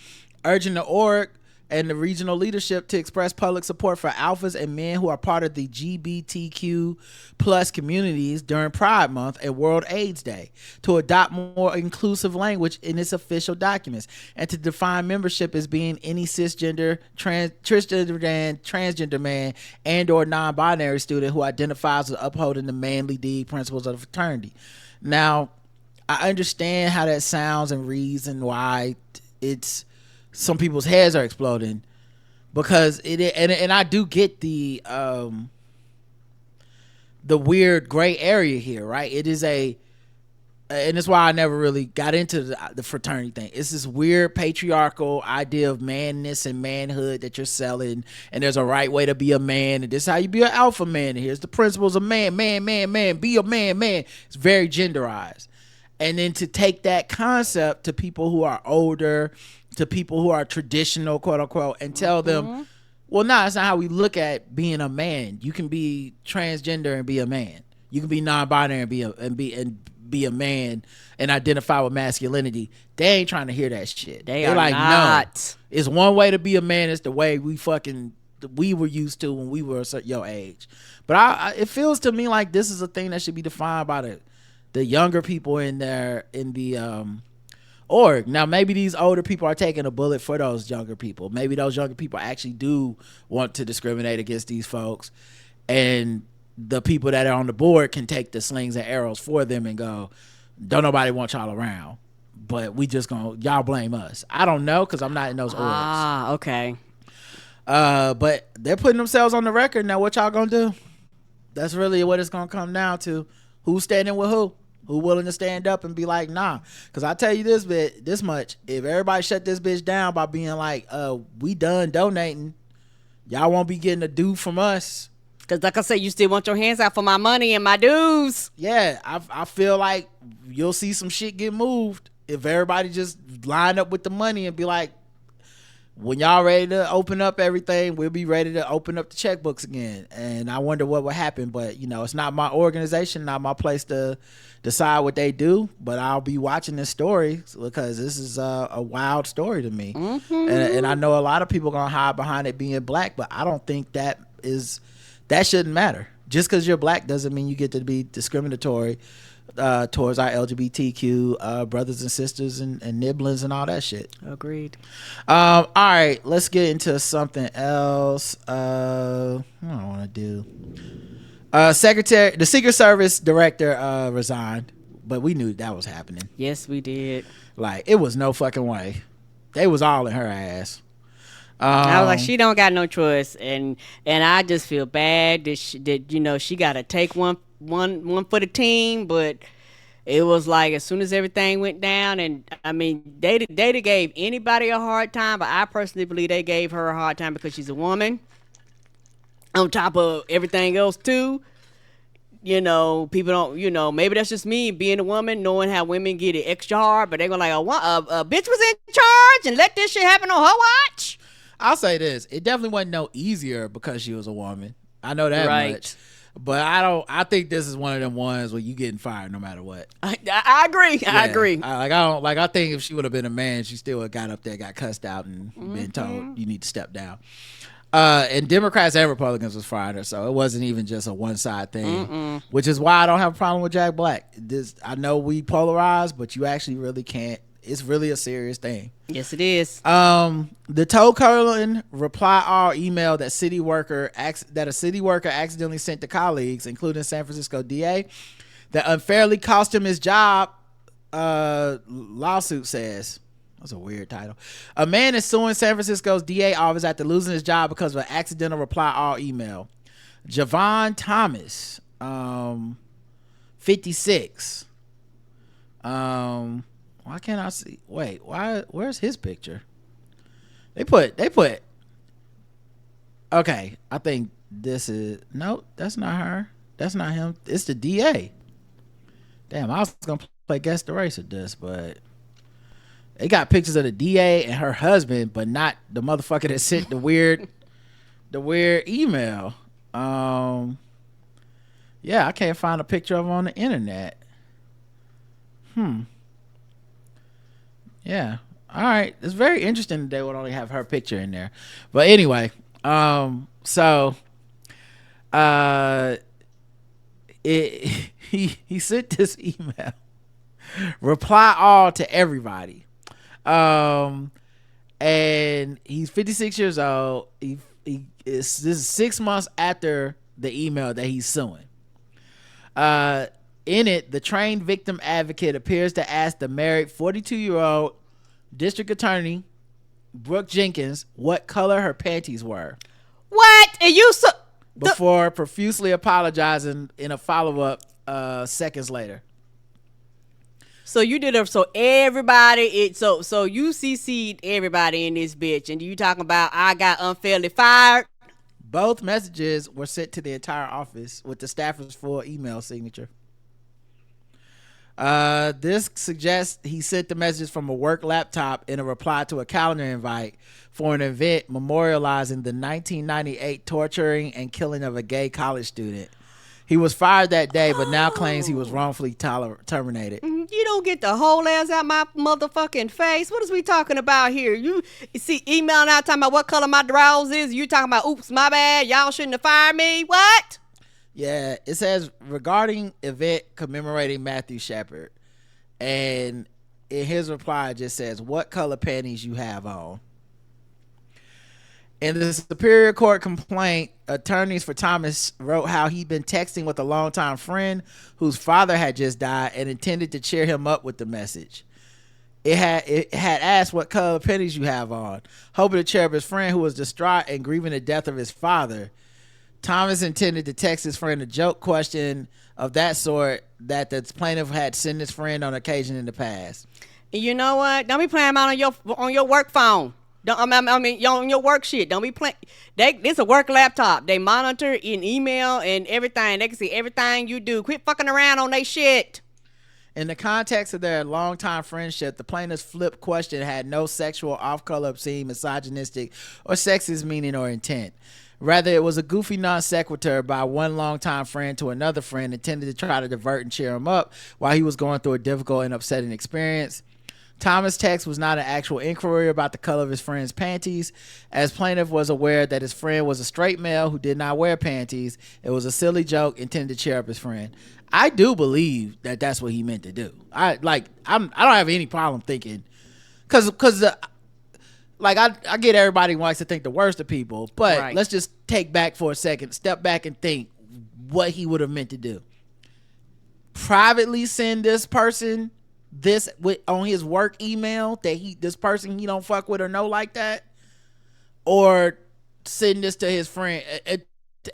A: urging the org and the regional leadership to express public support for alphas and men who are part of the LGBTQ plus communities during Pride Month and World AIDS Day, to adopt more inclusive language in its official documents, and to define membership as being any cisgender, transgender man and or non-binary student who identifies as upholding the manly deed principles of the fraternity. Now, I understand how that sounds and reads and why it's some people's heads are exploding, because and I do get the weird gray area here, right? It is and it's why I never really got into the fraternity thing. It's this weird patriarchal idea of manness and manhood that you're selling, and there's a right way to be a man, and this is how you be an alpha man, and here's the principles of man, be a man. It's very genderized. And then to take that concept to people who are older, to people who are traditional, quote unquote, and tell them, well, nah, that's not how we look at being a man. You can be transgender and be a man. You can be non-binary and be a man and identify with masculinity. They ain't trying to hear that shit.
B: They're
A: like,
B: not.
A: no, it's one way to be a man. It's the way we were used to when we were your age. But it feels to me like this is a thing that should be defined by the younger people in the org. Now, maybe these older people are taking a bullet for those younger people. Maybe those younger people actually do want to discriminate against these folks, and the people that are on the board can take the slings and arrows for them and go, don't nobody want y'all around, but we just y'all blame us. I don't know, because I'm not in those orgs.
B: Okay.
A: But they're putting themselves on the record. Now, what y'all gonna do? That's really what it's gonna come down to. Who's standing with who? Who willing to stand up and be like, nah? Because I tell you this much, if everybody shut this bitch down by being like, we done donating, y'all won't be getting a due from us.
B: Because like I said, you still want your hands out for my money and my dues.
A: Yeah, I feel like you'll see some shit get moved if everybody just line up with the money and be like, when y'all ready to open up everything, we'll be ready to open up the checkbooks again. And I wonder what would happen, but it's not my organization, not my place to decide what they do, but I'll be watching this story because this is a wild story to me. And I know a lot of people gonna hide behind it being black, but I don't think that shouldn't matter. Just because you're black doesn't mean you get to be discriminatory towards our LGBTQ brothers and sisters and nibblings and all that shit.
B: Agreed.
A: All right, let's get into something else. What do I want to do? The Secret Service director resigned, but we knew that was happening.
B: Yes, we did.
A: Like, it was no fucking way. They was all in her ass.
B: I was like, she don't got no choice, and I just feel bad that she got to take one for the team, but it was like as soon as everything went down, and I mean they gave anybody a hard time, but I personally believe they gave her a hard time because she's a woman. On top of everything else too, people don't, maybe that's just me being a woman, knowing how women get it extra hard, but they're gonna a bitch was in charge and let this shit happen on her watch.
A: I'll say this: it definitely wasn't no easier because she was a woman. I know that much. But I think this is one of them ones where you getting fired no matter what.
B: I agree. Yeah. I agree.
A: I think if she would have been a man, she still would have got up there, got cussed out, and been told you need to step down. And Democrats and Republicans was firing her, so it wasn't even just a one side thing. Which is why I don't have a problem with Jack Black. I know we polarize, but you actually really can't. It's really a serious thing.
B: Yes, it is.
A: The Toe Curlin reply all email that a city worker accidentally sent to colleagues, including San Francisco DA, that unfairly cost him his job. Lawsuit says. That's a weird title. A man is suing San Francisco's DA office after losing his job because of an accidental reply all email. Javon Thomas, 56. Why can't I see? Wait, why? Where's his picture? They put. Okay, I think this is no. That's not her. That's not him. It's the DA. Damn, I was gonna play guess the race with this, but they got pictures of the DA and her husband, but not the motherfucker that sent the weird email. Yeah, I can't find a picture of him on the internet. Yeah. All right. It's very interesting that they would only have her picture in there. But anyway, so he sent this email. Reply all to everybody. And he's 56 years old. This is 6 months after the email that he's suing. In it, the trained victim advocate appears to ask the married 42-year-old district attorney Brooke Jenkins what color her panties were.
B: What? And you
A: before profusely apologizing in a follow-up seconds later.
B: So you did it. So everybody, so you CC'd everybody in this bitch, and you talking about I got unfairly fired.
A: Both messages were sent to the entire office with the staffer's full email signature. This suggests he sent the messages from a work laptop in a reply to a calendar invite for an event memorializing the 1998 torturing and killing of a gay college student. He was fired that day, but now claims he was wrongfully terminated.
B: You don't get the whole ass out my motherfucking face. What is we talking about here? You see emailing out talking about what color my drawers is. You talking about, oops, my bad. Y'all shouldn't have fired me. What?
A: Yeah, it says regarding event commemorating Matthew Shepard. And in his reply, it just says, what color panties you have on. In the Superior Court complaint, attorneys for Thomas wrote how he'd been texting with a longtime friend whose father had just died and intended to cheer him up with the message. It had asked what color panties you have on, hoping to cheer up his friend who was distraught and grieving the death of his father. Thomas intended to text his friend a joke question of that sort that the plaintiff had sent his friend on occasion in the past.
B: And you know what? Don't be playing out on your work phone. I mean, on your work shit. Don't be playing. This a work laptop. They monitor in email and everything. They can see everything you do. Quit fucking around on they shit.
A: In the context of their longtime friendship, the plaintiff's flip question had no sexual, off-color, obscene, misogynistic, or sexist meaning or intent. Rather, it was a goofy non sequitur by one longtime friend to another friend intended to try to divert and cheer him up while he was going through a difficult and upsetting experience. Thomas' text was not an actual inquiry about the color of his friend's panties, as plaintiff was aware that his friend was a straight male who did not wear panties. It was a silly joke intended to cheer up his friend. I do believe that that's what he meant to do. I don't have any problem thinking, because I get everybody wants to think the worst of people, but right. Let's just take back for a second, step back and think what he would have meant to do. Privately send this person this on his work email that this person he don't fuck with or know like that, or send this to his friend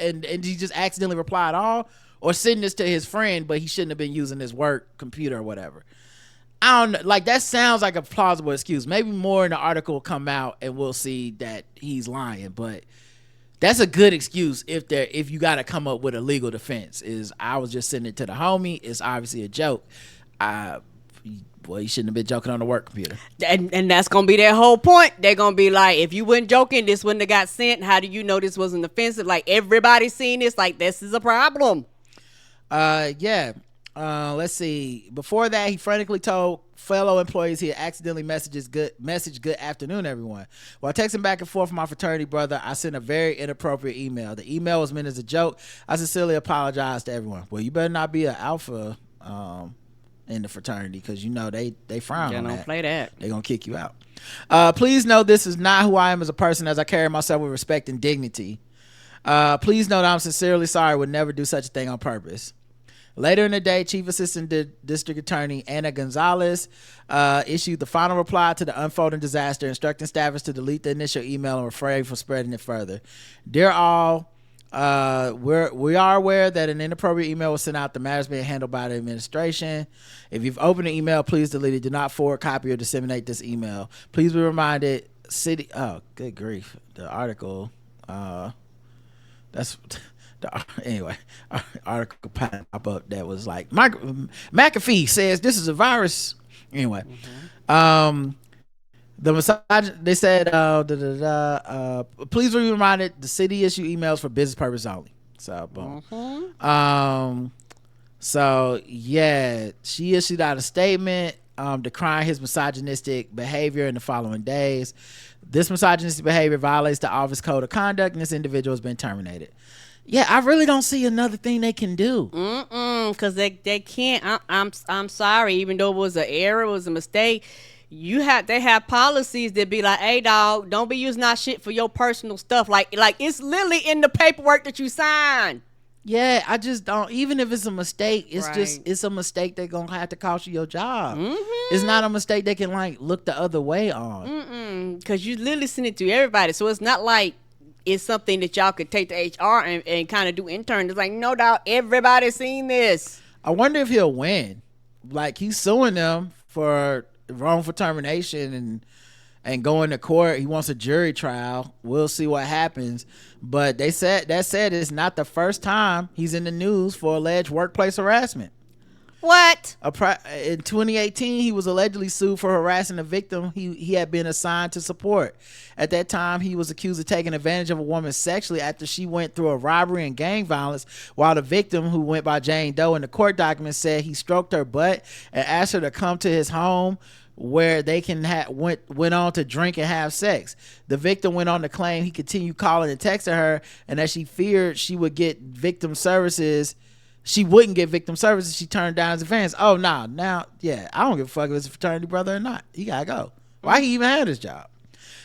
A: and he just accidentally replied all, or send this to his friend but he shouldn't have been using his work computer or whatever. I don't know, like that sounds like a plausible excuse. Maybe more in the article will come out and we'll see that he's lying, but that's a good excuse if you got to come up with a legal defense. Is I was just sending it to the homie. It's obviously a joke. Boy, you shouldn't have been joking on the work computer.
B: And that's going to be their whole point. They're going to be like, if you weren't joking, this wouldn't have got sent. How do you know this wasn't offensive? Like, everybody's seen this. Like, this is a problem.
A: Yeah. Let's see. Before that, he frantically told fellow employees he had accidentally messaged good afternoon, everyone. While texting back and forth with my fraternity brother, I sent a very inappropriate email. The email was meant as a joke. I sincerely apologize to everyone. Well, you better not be an alpha in the fraternity, because you know they frown on that.
B: Don't play that.
A: They're gonna kick you out. Please know this is not who I am as a person, as I carry myself with respect and dignity. Please know that I'm sincerely sorry, would never do such a thing on purpose. Later in the day, Chief Assistant District Attorney Ana Gonzalez issued the final reply to the unfolding disaster, instructing staffers to delete the initial email and refrain from spreading it further. Dear all, We are aware that an inappropriate email was sent out. The matter is being handled by the administration. If you've opened an email, please delete it. Do not forward, copy, or disseminate this email. Please be reminded, city. Oh, good grief! The article. That's anyway. Article pop up that was like McAfee says this is a virus. Anyway, the massage. They said, please be reminded the city issue emails for business purpose only. So boom. So yeah, she issued out a statement decrying his misogynistic behavior in the following days. This misogynistic behavior violates the office code of conduct, and this individual has been terminated. Yeah, I really don't see another thing they can do.
B: Because they can't. I'm sorry. Even though it was an error, it was a mistake. They have policies that be like, hey dog, don't be using our shit for your personal stuff. Like it's literally in the paperwork that you signed.
A: Yeah, I just don't. Even if it's a mistake, it's
B: Right.
A: it's a mistake that's gonna have to cost you your job. It's not a mistake they can like look the other way on.
B: Because you literally send it to everybody, so it's not like it's something that y'all could take to HR and kind of do intern. It's like, no doubt, everybody's seen this.
A: I wonder if he'll win. Like he's suing them for wrongful termination and going to court. He wants a jury trial. We'll see what happens. But they said it's not the first time he's in the news for alleged workplace harassment.
B: What?
A: In 2018, he was allegedly sued for harassing a victim he had been assigned to support. At that time, he was accused of taking advantage of a woman sexually after she went through a robbery and gang violence, while the victim, who went by Jane Doe in the court documents, said he stroked her butt and asked her to come to his home where they went on to drink and have sex. The victim went on to claim he continued calling and texting her, and that she feared she wouldn't get victim services. She turned down his advance. Oh, nah. Now, yeah, I don't give a fuck if it's a fraternity brother or not. He gotta go. Why he even had his job?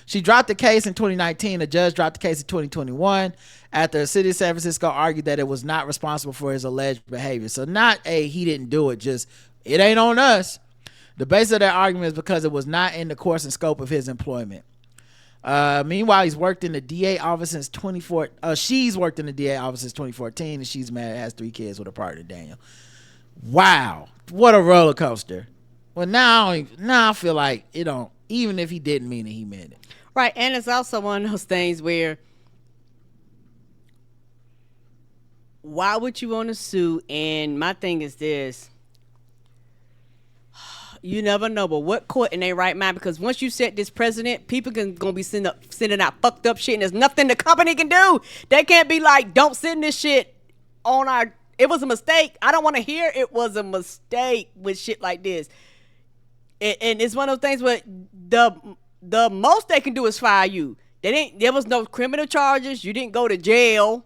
A: She dropped the case in 2019. A judge dropped the case in 2021 after the city of San Francisco argued that it was not responsible for his alleged behavior. So not he didn't do it, just it ain't on us. The basis of that argument is because it was not in the course and scope of his employment. Meanwhile, he's worked in the DA office since 2014. She's worked in the DA office since 2014, and she's married, has 3 kids with her partner Daniel. Wow, what a roller coaster. Well, now I feel like it don't. Even if he didn't mean it, he meant it.
B: Right, and it's also one of those things where why would you want to sue? And my thing is this. You never know, but what court in their right mind? Because once you set this precedent, people gonna be sending out fucked up shit, and there's nothing the company can do. They can't be like, don't send this shit on our. It was a mistake. I don't want to hear it was a mistake with shit like this. And it's one of those things where the most they can do is fire you. There was no criminal charges. You didn't go to jail.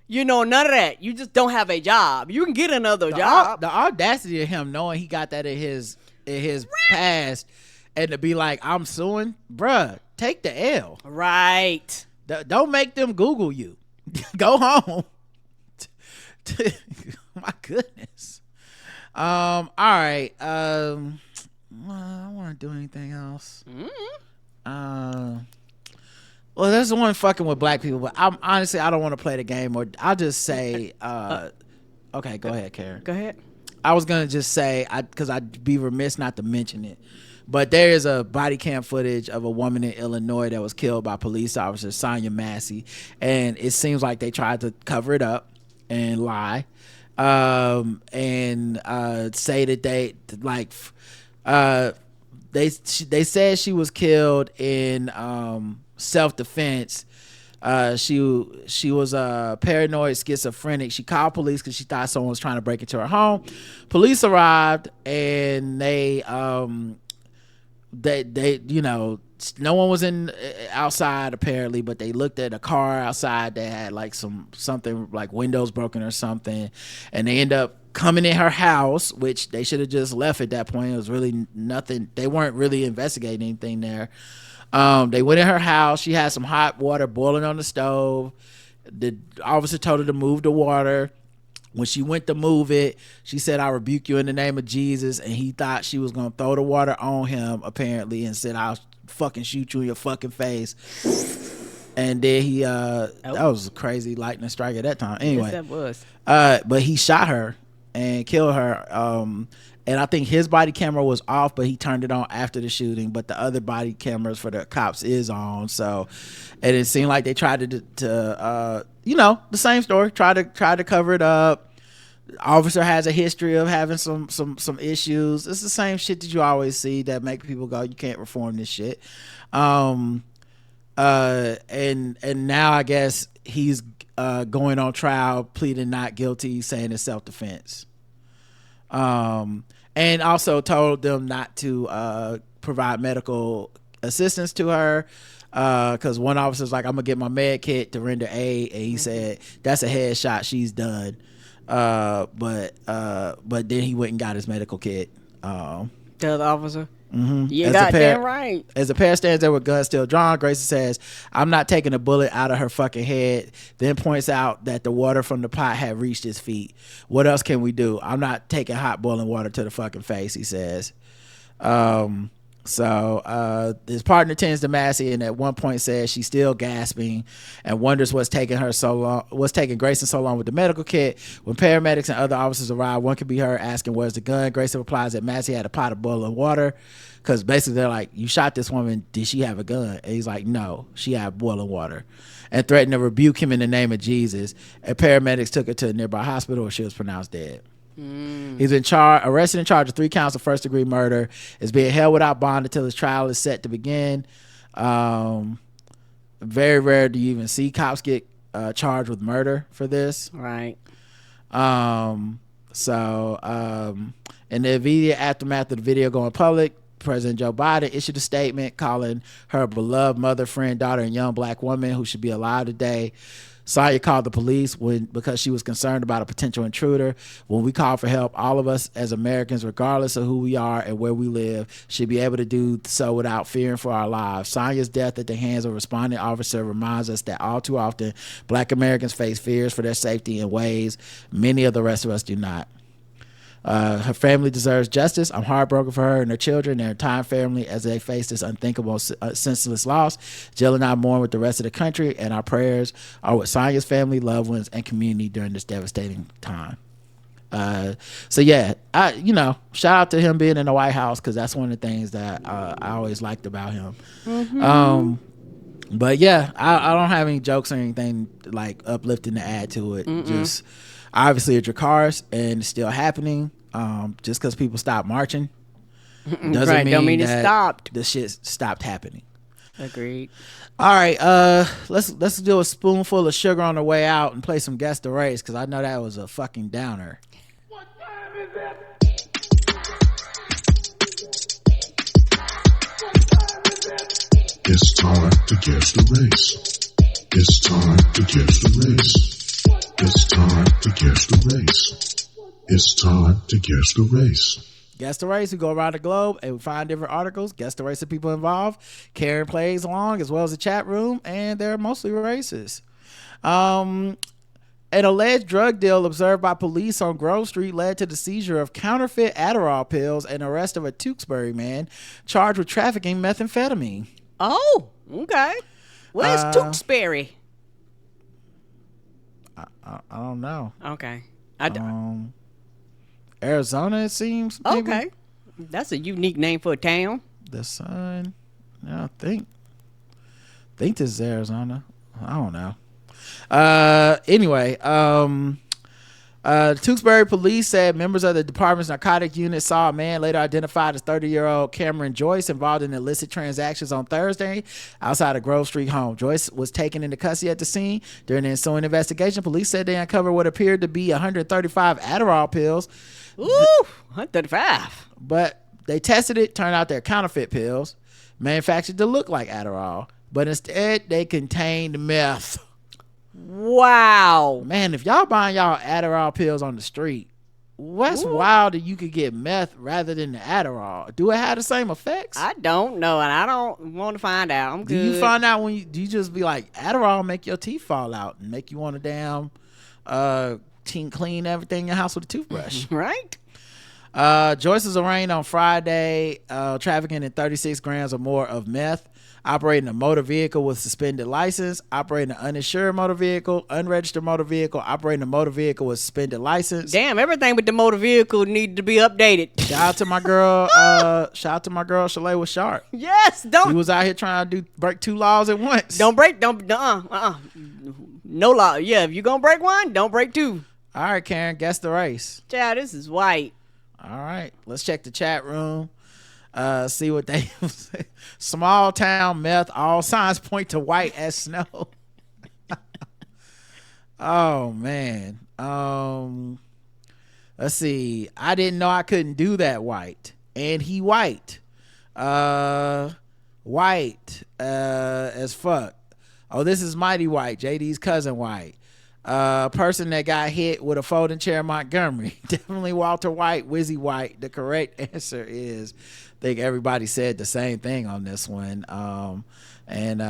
B: You know, none of that. You just don't have a job. You can get another job.
A: The audacity of him knowing he got that in his past, and to be like, I'm suing, bruh, take the L.
B: Right.
A: Don't make them Google you. Go home. My goodness. All right. I don't want to do anything else. Well, there's the one fucking with black people, but I don't want to play the game, or I'll just say, okay, go ahead, Karen.
B: Go ahead.
A: I was gonna just say, because I'd be remiss not to mention it, but there is a body cam footage of a woman in Illinois that was killed by police officer Sonia Massey, and it seems like they tried to cover it up and lie, and say that they said she was killed in self-defense. She was paranoid schizophrenic. She called police because she thought someone was trying to break into her home. Police arrived, and they no one was outside apparently, but they looked at a car outside that had like something like windows broken or something, and they end up coming in her house, which they should have just left at that point. It was really nothing. They weren't really investigating anything there. They went in her house. She had some hot water boiling on the stove. The officer told her to move the water. When she went to move it, she said, I rebuke you in the name of Jesus. And he thought she was going to throw the water on him, apparently, and said, I'll fucking shoot you in your fucking face. And then he that was a crazy lightning strike at that time. Anyway,
B: Yes, that was.
A: But he shot her and killed her. And I think his body camera was off, but he turned it on after the shooting. But the other body cameras for the cops is on. So, and it seemed like they tried to the same story. Tried to cover it up. The officer has a history of having some issues. It's the same shit that you always see that make people go, you can't reform this shit. And now I guess he's going on trial, pleading not guilty, saying it's self-defense. And also told them not to provide medical assistance to her, because one officer's like, I'm gonna get my med kit to render aid, and he said that's a headshot, she's done. But then he went and got his medical kit.
B: The other officer.
A: Mm-hmm.
B: You got damn right.
A: As the pair stands there with guns still drawn, Grayson says, I'm not taking a bullet out of her fucking head, then points out that the water from the pot had reached his feet. What else can we do? I'm not taking hot boiling water to the fucking face, he says. So his partner tends to Massey, and at one point says she's still gasping and wonders what's taking Grayson so long with the medical kit. When paramedics and other officers arrive, one could be heard asking, where's the gun? Grayson replies that Massey had a pot of boiling water, because basically they're like, you shot this woman, did she have a gun? And he's like, no, she had boiling water, and threatened to rebuke him in the name of Jesus. And paramedics took her to a nearby hospital where she was pronounced dead. He's been arrested and charged with 3 counts of first-degree murder. Is being held without bond until his trial is set to begin. Very rare do you even see cops get charged with murder for this.
B: Right.
A: In the immediate aftermath of the video going public, President Joe Biden issued a statement calling her a beloved mother, friend, daughter, and young black woman who should be alive today. Sonya called the police because she was concerned about a potential intruder. When we call for help, all of us as Americans, regardless of who we are and where we live, should be able to do so without fearing for our lives. Sonya's death at the hands of a responding officer reminds us that all too often, black Americans face fears for their safety in ways many of the rest of us do not. Her family deserves justice. I'm heartbroken for her and her children and her entire family as they face this unthinkable, senseless loss. Jill and I mourn with the rest of the country, and our prayers are with Sonya's family, loved ones, and community during this devastating time. Shout out to him being in the White House, because that's one of the things that I always liked about him. But yeah, I don't have any jokes or anything like uplifting to add to it. Just obviously a Dracarys, and it's still happening. Just because people stop marching doesn't mean that it stopped. The shit stopped happening.
B: Agreed.
A: All right, let's do a spoonful of sugar on the way out and play some Guess the Race, because I know that was a fucking downer.
D: What time is it?
E: It's time to guess the race. It's time to guess the race. It's time to guess the race. It's time to guess the race.
A: Guess the Race. We go around the globe and we find different articles. Guess the race of people involved. Karen plays along, as well as the chat room, and they're mostly races. An alleged drug deal observed by police on Grove Street led to the seizure of counterfeit Adderall pills and arrest of a Tewksbury man charged with trafficking methamphetamine.
B: Oh, okay. Where's Tewksbury?
A: I don't know.
B: Okay.
A: Arizona, it seems. Maybe? Okay.
B: That's a unique name for a town.
A: The Sun. I think this is Arizona. I don't know. Anyway, Tewksbury police said members of the department's narcotic unit saw a man later identified as 30-year-old Cameron Joyce involved in illicit transactions on Thursday outside a Grove Street home. Joyce was taken into custody at the scene. During the ensuing investigation, police said they uncovered what appeared to be 135 Adderall pills.
B: Ooh, 135.
A: But they tested it. Turned out they're counterfeit pills manufactured to look like Adderall, but instead they contained meth.
B: Wow.
A: Man, if y'all buying y'all Adderall pills on the street, what's wild that you could get meth rather than the Adderall? Do it have the same effects?
B: I don't know, and I don't want to find out. I'm good.
A: Do you find out do you just be like, Adderall make your teeth fall out and make you want to damn clean everything in your house with a toothbrush?
B: Right.
A: Joyce was arraigned on Friday, trafficking in 36 grams or more of meth, operating a motor vehicle with suspended license, operating an uninsured motor vehicle, unregistered motor vehicle, operating a motor vehicle with suspended license.
B: Damn, everything with the motor vehicle needed to be updated.
A: Shout out to my girl, Shalay was sharp.
B: Yes,
A: He was out here trying to break 2 laws at once.
B: no law. Yeah, if you gonna break one, don't break 2.
A: All right, Karen, guess the race.
B: Child, this is white.
A: All right, let's check the chat room. See what they small town meth, all signs point to white as snow. Oh man. Let's see. I didn't know I couldn't do that white. And he white. White as fuck. Oh, this is Mighty White, JD's cousin White. Person that got hit with a folding chair in Montgomery. Definitely Walter White, Wizzy White. The correct answer is, I think everybody said the same thing on this one. And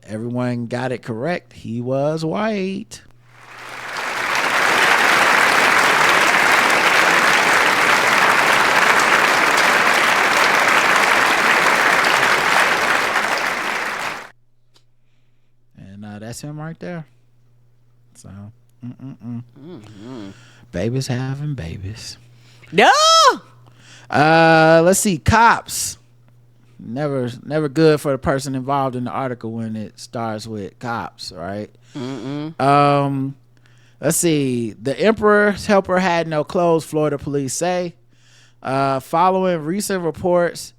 A: everyone got it correct. He was white. And that's him right there. So, babies having babies.
B: No.
A: Let's see. Cops. Never good for the person involved in the article when it starts with cops, right? Let's see. The emperor's helper had no clothes, Florida police say. Following recent reports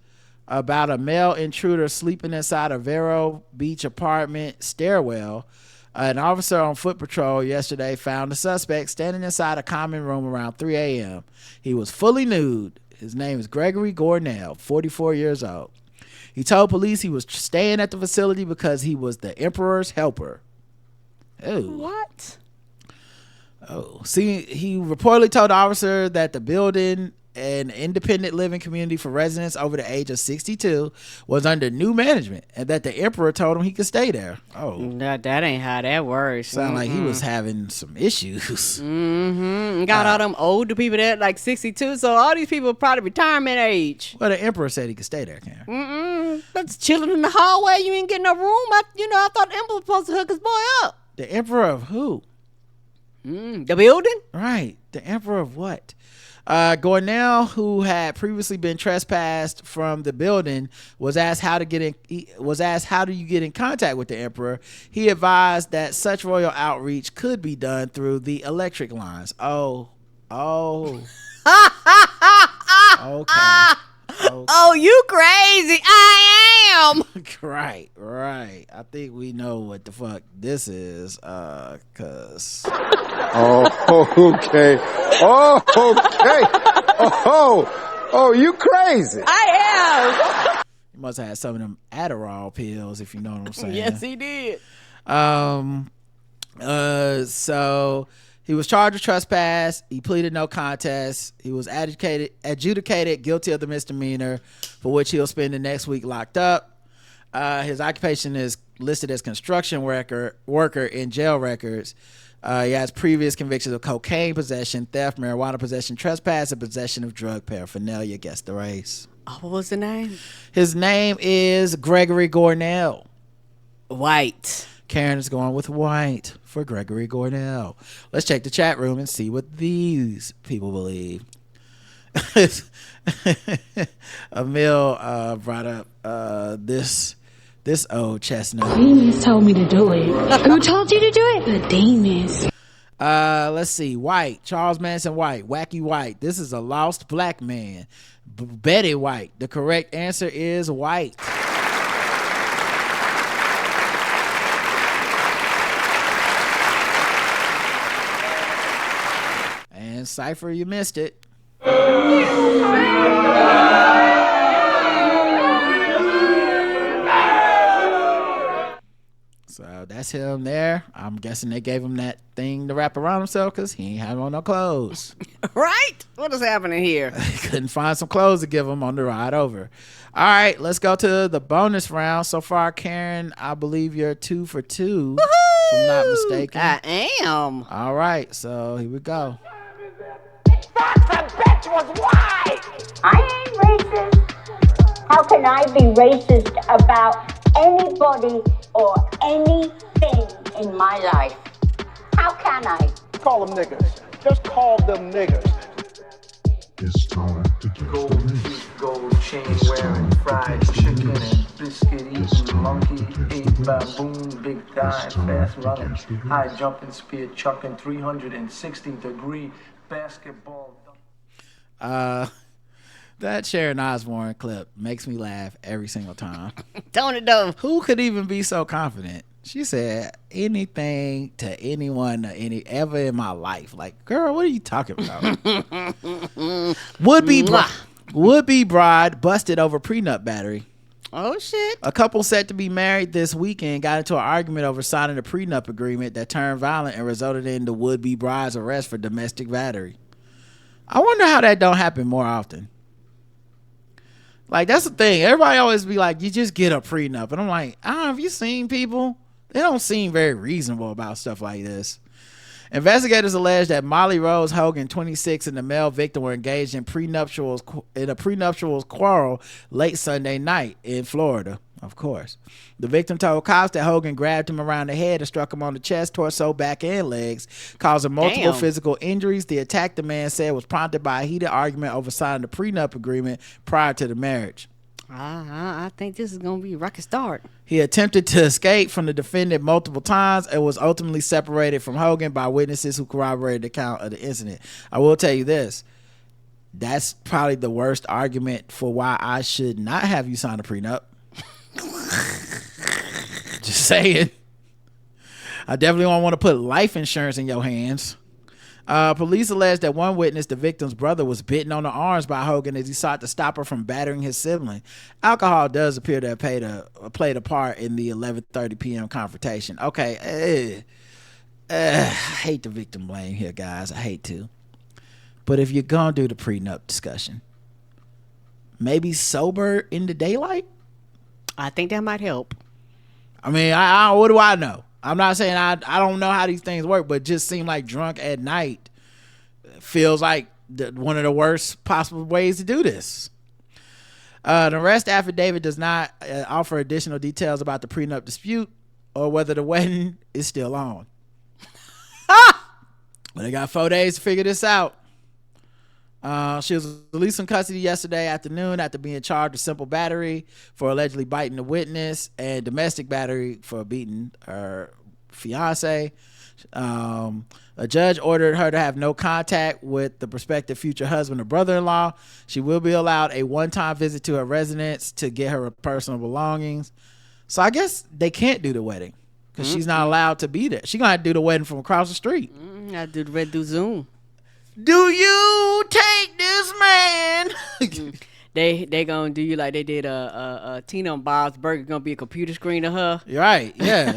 A: about a male intruder sleeping inside a Vero Beach apartment stairwell, an officer on foot patrol yesterday found the suspect standing inside a common room around 3 a.m. He was fully nude. His name is Gregory Gornell, 44 years old. He told police he was staying at the facility because he was the emperor's helper. Ew.
B: What?
A: Oh, see, he reportedly told the officer that the building, an independent living community for residents over the age of 62, was under new management, and that the emperor told him he could stay there. Oh,
B: that ain't how that works.
A: Sound like he was having some issues.
B: Got all them older people that like 62, so all these people are probably retirement age.
A: Well, the emperor said he could stay there, Karen.
B: That's chilling in the hallway. You ain't getting no room. I thought the emperor was supposed to hook his boy up.
A: The emperor of who?
B: The building?
A: Right. The emperor of what? Gornell, who had previously been trespassed from the building, was asked how do you get in contact with the emperor. He advised that such royal outreach could be done through the electric lines. Oh. Okay.
B: Oh, you crazy. I am.
A: Right. I think we know what the fuck this is. Cause.
F: Oh, okay. Oh, you crazy.
B: I am.
A: He must have had some of them Adderall pills, if you know what I'm saying.
B: Yes, he did.
A: So he was charged with trespass. He pleaded no contest. He was adjudicated guilty of the misdemeanor, for which he'll spend the next week locked up. His occupation is listed as construction worker in jail records. He has previous convictions of cocaine possession, theft, marijuana possession, trespass, and possession of drug paraphernalia. Guess the race.
B: Oh, what was the name?
A: His name is Gregory Gornell.
B: White. Karen
A: is going with white for Gregory Gornell. Let's check the chat room and see what these people believe. Emil brought up this old chestnut.
G: Demons told me to do it. Who told you to do it? The demons.
A: Let's see. White. Charles Manson White. Wacky White. This is a lost black man. Betty White. The correct answer is white. And Cypher, you missed it. So that's him there. I'm guessing they gave him that thing to wrap around himself because he ain't have on no clothes.
B: Right? What is happening here?
A: Couldn't find some clothes to give him on the ride over. All right, let's go to the bonus round. So far, Karen, I believe you're 2 for 2.
B: Woohoo!
A: If I'm not mistaken.
B: I am.
A: All right, so here we go.
H: thought the bitch was white!
I: I ain't racist. How can I be racist about anybody or anything in my life? How can I?
H: Call them niggas. Just call them niggas.
E: It's time to get
J: Gold
E: the race.
J: teeth, gold chain wearing, fried chicken and biscuit eating, monkey ate baboon, big thigh, fast running, high jumping, spear chucking, 360-degree basketball.
A: That Sharon Osbourne clip makes me laugh every single time.
B: Don't it though?
A: Who could even be so confident? She said anything to anyone ever in my life. Like, girl, what are you talking about? Would-be bride busted over prenup battery.
B: Oh shit.
A: A couple set to be married this weekend got into an argument over signing a prenup agreement that turned violent and resulted in the would-be bride's arrest for domestic battery. I wonder how that don't happen more often. Like, that's the thing. Everybody always be like, you just get a prenup. And I'm like, I don't know, have you seen people? They don't seem very reasonable about stuff like this. Investigators allege that Molly Rose Hogan, 26, and the male victim were engaged in a prenuptial quarrel late Sunday night in Florida, of course. The victim told cops that Hogan grabbed him around the head and struck him on the chest, torso, back, and legs, causing multiple physical injuries. The attack, the man said, was prompted by a heated argument over signing the prenup agreement prior to the marriage.
B: I think this is going to be a rocket start.
A: He attempted to escape from the defendant multiple times and was ultimately separated from Hogan by witnesses who corroborated the account of the incident. I will tell you this. That's probably the worst argument for why I should not have you sign a prenup. Just saying. I definitely don't want to put life insurance in your hands. Police allege that one witness, the victim's brother, was bitten on the arms by Hogan as he sought to stop her from battering his sibling. Alcohol does appear to have played a part in the 11:30 p.m. confrontation. Okay, I hate the victim blame here, guys. I hate to. But if you're gonna do the prenup discussion, maybe sober in the daylight?
B: I think that might help.
A: I mean, I what do I know? I'm not saying I don't know how these things work, but it just seem like drunk at night feels like one of the worst possible ways to do this. The arrest affidavit does not offer additional details about the prenup dispute or whether the wedding is still on. But they got 4 days to figure this out. She was released from custody yesterday afternoon after being charged with simple battery for allegedly biting the witness and domestic battery for beating her fiance. A judge ordered her to have no contact with the prospective future husband or brother-in-law. She will be allowed a one-time visit to her residence to get her personal belongings. So I guess they can't do the wedding because she's not allowed to be there. She's gonna have to do the wedding from across the street.
B: I do the red do Zoom.
A: Do you take this man?
B: They gonna do you like they did Tina and Bob's Burger. Gonna be a computer screen of her.
A: Right, yeah.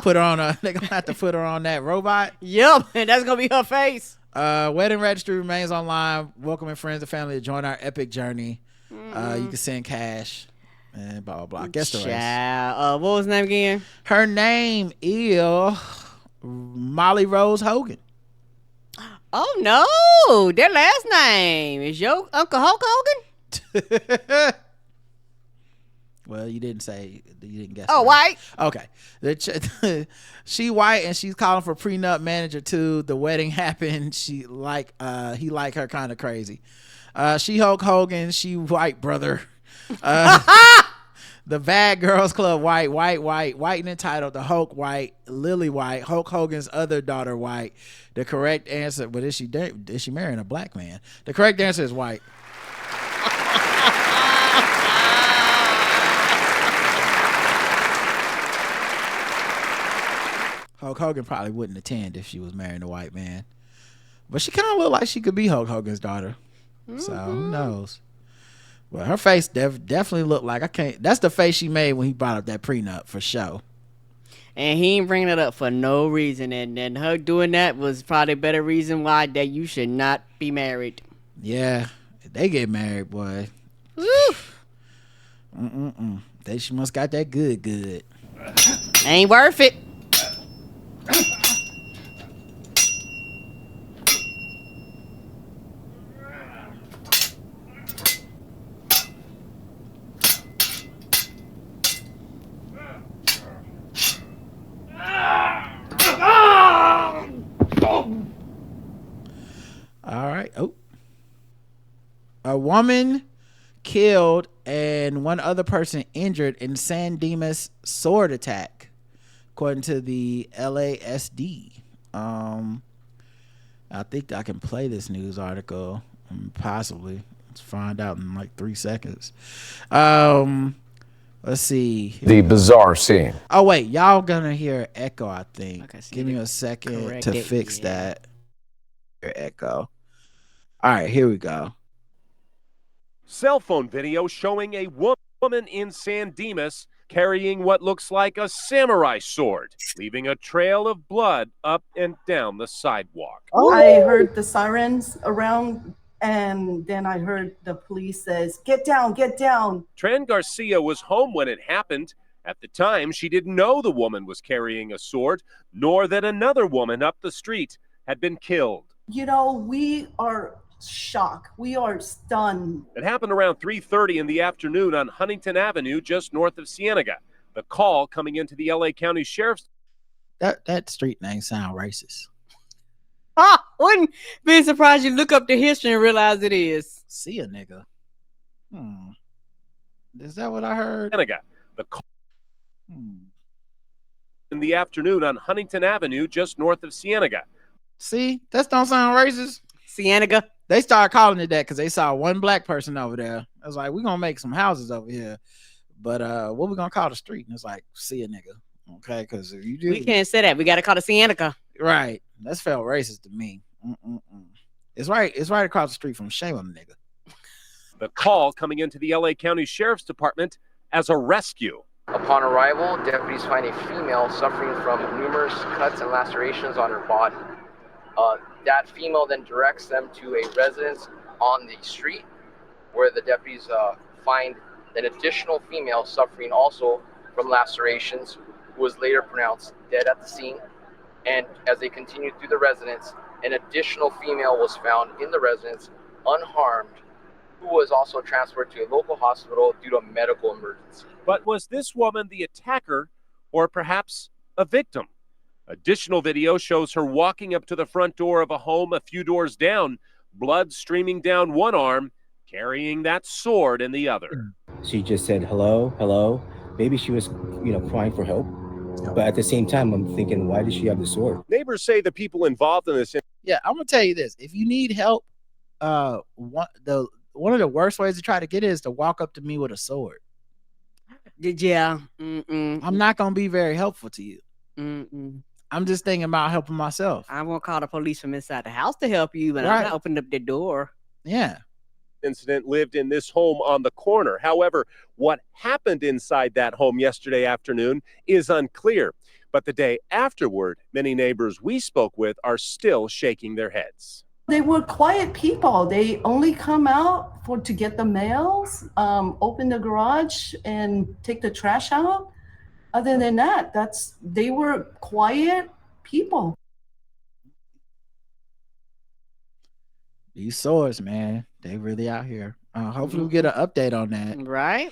A: Put her on they gonna have to put her on that robot.
B: Yep, and that's gonna be her face.
A: Wedding registry remains online, welcoming friends and family to join our epic journey. You can send cash and blah blah blah. Guess the rest.
B: What was her name again?
A: Her name is Molly Rose Hogan.
B: Oh no, their last name is your Uncle Hulk Hogan?
A: Well, you didn't guess.
B: Oh,
A: right.
B: white.
A: Okay. She white and she's calling for prenup manager too. The wedding happened. He like her kind of crazy. She Hulk Hogan, she white brother. The Bad Girls Club white and entitled, the Hulk white, Lily white, Hulk Hogan's other daughter white. The correct answer, but is she marrying a black man? The correct answer is white. Hulk Hogan probably wouldn't attend if she was marrying a white man, but she kind of looked like she could be Hulk Hogan's daughter. So who knows? Well, her face definitely looked like that's the face she made when he brought up that prenup for sure.
B: And he ain't bringing it up for no reason. And her doing that was probably a better reason why that you should not be married.
A: Yeah, if they get married, boy. She must got that good.
B: Ain't worth it.
A: woman killed and one other person injured in San Dimas sword attack, according to the LASD. I think I can play this news article, possibly. Let's find out in like 3 seconds. Let's see.
K: The bizarre scene.
A: Oh wait, y'all gonna hear echo, I think.
B: Okay, so
A: give me a second
B: correct
A: to
B: it,
A: fix
B: yeah.
A: that. Your echo. All right, here we go.
L: Cell phone video showing a woman in San Dimas carrying what looks like a samurai sword, leaving a trail of blood up and down the sidewalk.
M: I heard the sirens around, and then I heard the police says, "Get down, get down."
L: Tran Garcia was home when it happened. At the time, she didn't know the woman was carrying a sword, nor that another woman up the street had been killed.
M: You know, we are shocked. We are stunned.
L: It happened around 3:30 in the afternoon on Huntington Avenue, just north of Cienega. The call coming into the LA County Sheriff's.
A: That street name sound racist.
B: Wouldn't be surprised you look up the history and realize it is.
A: See a nigga. Is that what I heard?
L: Cienega. The call in the afternoon on Huntington Avenue, just north of Cienega.
A: See, that don't sound racist.
B: Cienega.
A: They started calling it that because they saw one black person over there. I was like, we're gonna make some houses over here, but what we gonna call the street? And it's like, see a nigga. Okay, because if you do,
B: We can't say that. We got to call it Cienega.
A: right. That's felt racist to me. It's right. It's right across the street from Shame on the nigga.
L: The call coming into the LA County Sheriff's Department as a rescue.
N: Upon arrival, deputies find a female suffering from numerous cuts and lacerations on her body. That female then directs them to a residence on the street where the deputies find an additional female suffering also from lacerations, who was later pronounced dead at the scene. And as they continued through the residence, an additional female was found in the residence unharmed, who was also transferred to a local hospital due to a medical emergency.
L: But was this woman the attacker or perhaps a victim? Additional video shows her walking up to the front door of a home a few doors down, blood streaming down one arm, carrying that sword in the other.
O: She just said, hello, hello. Maybe she was, crying for help. But at the same time, I'm thinking, why does she have the sword?
L: Neighbors say the people involved in this.
A: Yeah, I'm gonna tell you this: if you need help, one of the worst ways to try to get it is to walk up to me with a sword.
B: Yeah.
A: I'm not gonna be very helpful to you. I'm just thinking about helping myself.
B: I won't call the police from inside the house to help you, but
A: Right.
B: I'm not opening up the door.
A: Yeah.
L: Incident lived in this home on the corner. However, what happened inside that home yesterday afternoon is unclear. But the day afterward, many neighbors we spoke with are still shaking their heads.
M: They were quiet people. They only come out to get the mails, open the garage, and take the trash out. Other than that, they were quiet people.
A: These swords, man, they really out here. Hopefully we get an update on that.
B: Right.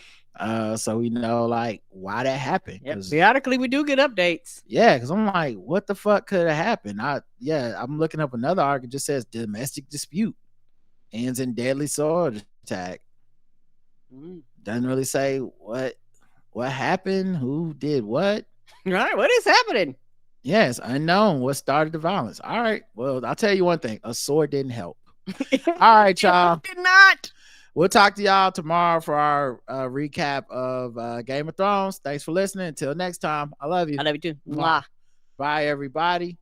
A: So we know like why that happened.
B: Yep. Periodically we do get updates.
A: Yeah, because I'm like, what the fuck could have happened? I'm looking up another article, just says domestic dispute ends in deadly sword attack. Doesn't really say what happened, who did what.
B: Right, what is happening?
A: Yes, unknown what started the violence. All right, well, I'll tell you one thing, a sword didn't help. All right, y'all.
B: It did not.
A: We'll talk to y'all tomorrow for our recap of Game of Thrones. Thanks for listening. Until next time, I love you.
B: I love you too. Mwah.
A: Bye, everybody.